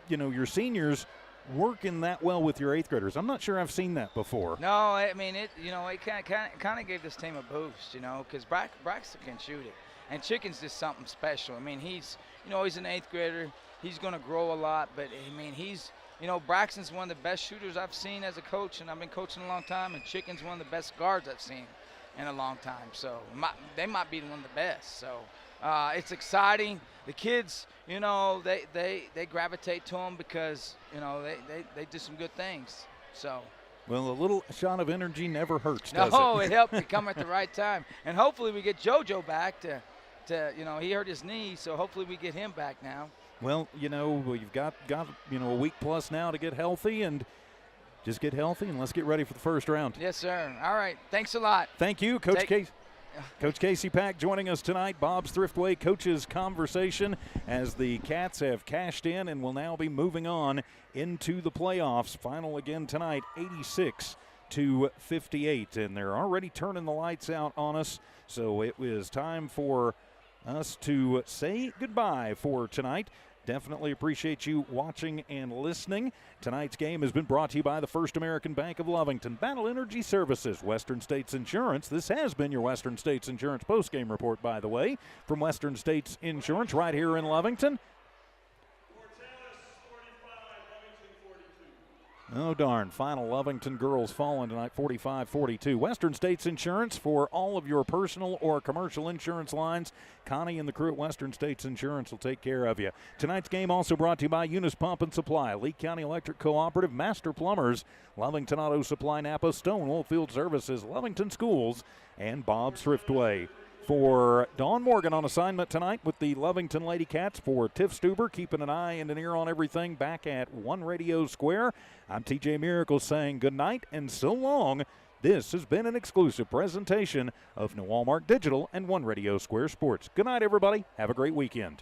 A: you know, your seniors working that well with your 8th graders. I'm not sure I've seen that before.
K: No, I mean, it kind of gave this team a boost, you know, because Braxton can shoot it. And Chicken's just something special. I mean, he's an 8th grader. He's going to grow a lot, but, I mean, you know, Braxton's one of the best shooters I've seen as a coach, and I've been coaching a long time, and Chicken's one of the best guards I've seen in a long time. So they might be one of the best. So, It's exciting. The kids, you know, they gravitate to them because, you know, they do some good things. So.
A: Well, a little shot of energy never hurts, does it?
K: No, it helped to come at the right time. And hopefully we get JoJo back to you know, he hurt his knee, so hopefully we get him back now.
A: Well, you know, you've got you know, a week plus now to get healthy, and just get healthy, and let's get ready for the first round.
K: Yes, sir. All right. Thanks a lot.
A: Thank you, Coach Casey. Coach Casey Pack joining us tonight. Bob's Thriftway Coaches Conversation as the Cats have cashed in and will now be moving on into the playoffs. Final again tonight, 86-58, and they're already turning the lights out on us. So it was time for us to say goodbye for tonight. Definitely appreciate you watching and listening. Tonight's game has been brought to you by the First American Bank of Lovington, Battle Energy Services, Western States Insurance. This has been your Western States Insurance postgame report, by the way, from Western States Insurance right here in Lovington. Oh, darn. Final Lovington girls falling tonight, 45-42. Western States Insurance for all of your personal or commercial insurance lines. Connie and the crew at Western States Insurance will take care of you. Tonight's game also brought to you by Eunice Pump and Supply, Lee County Electric Cooperative, Master Plumbers, Lovington Auto Supply Napa, Stonewall Field Services, Lovington Schools, and Bob's Thriftway. For Dawn Morgan on assignment tonight with the Lovington Lady Cats, for Tiff Stuber, keeping an eye and an ear on everything back at One Radio Square, I'm TJ Miracle saying good night and so long. This has been an exclusive presentation of New Walmart Digital and One Radio Square Sports. Good night, everybody. Have a great weekend.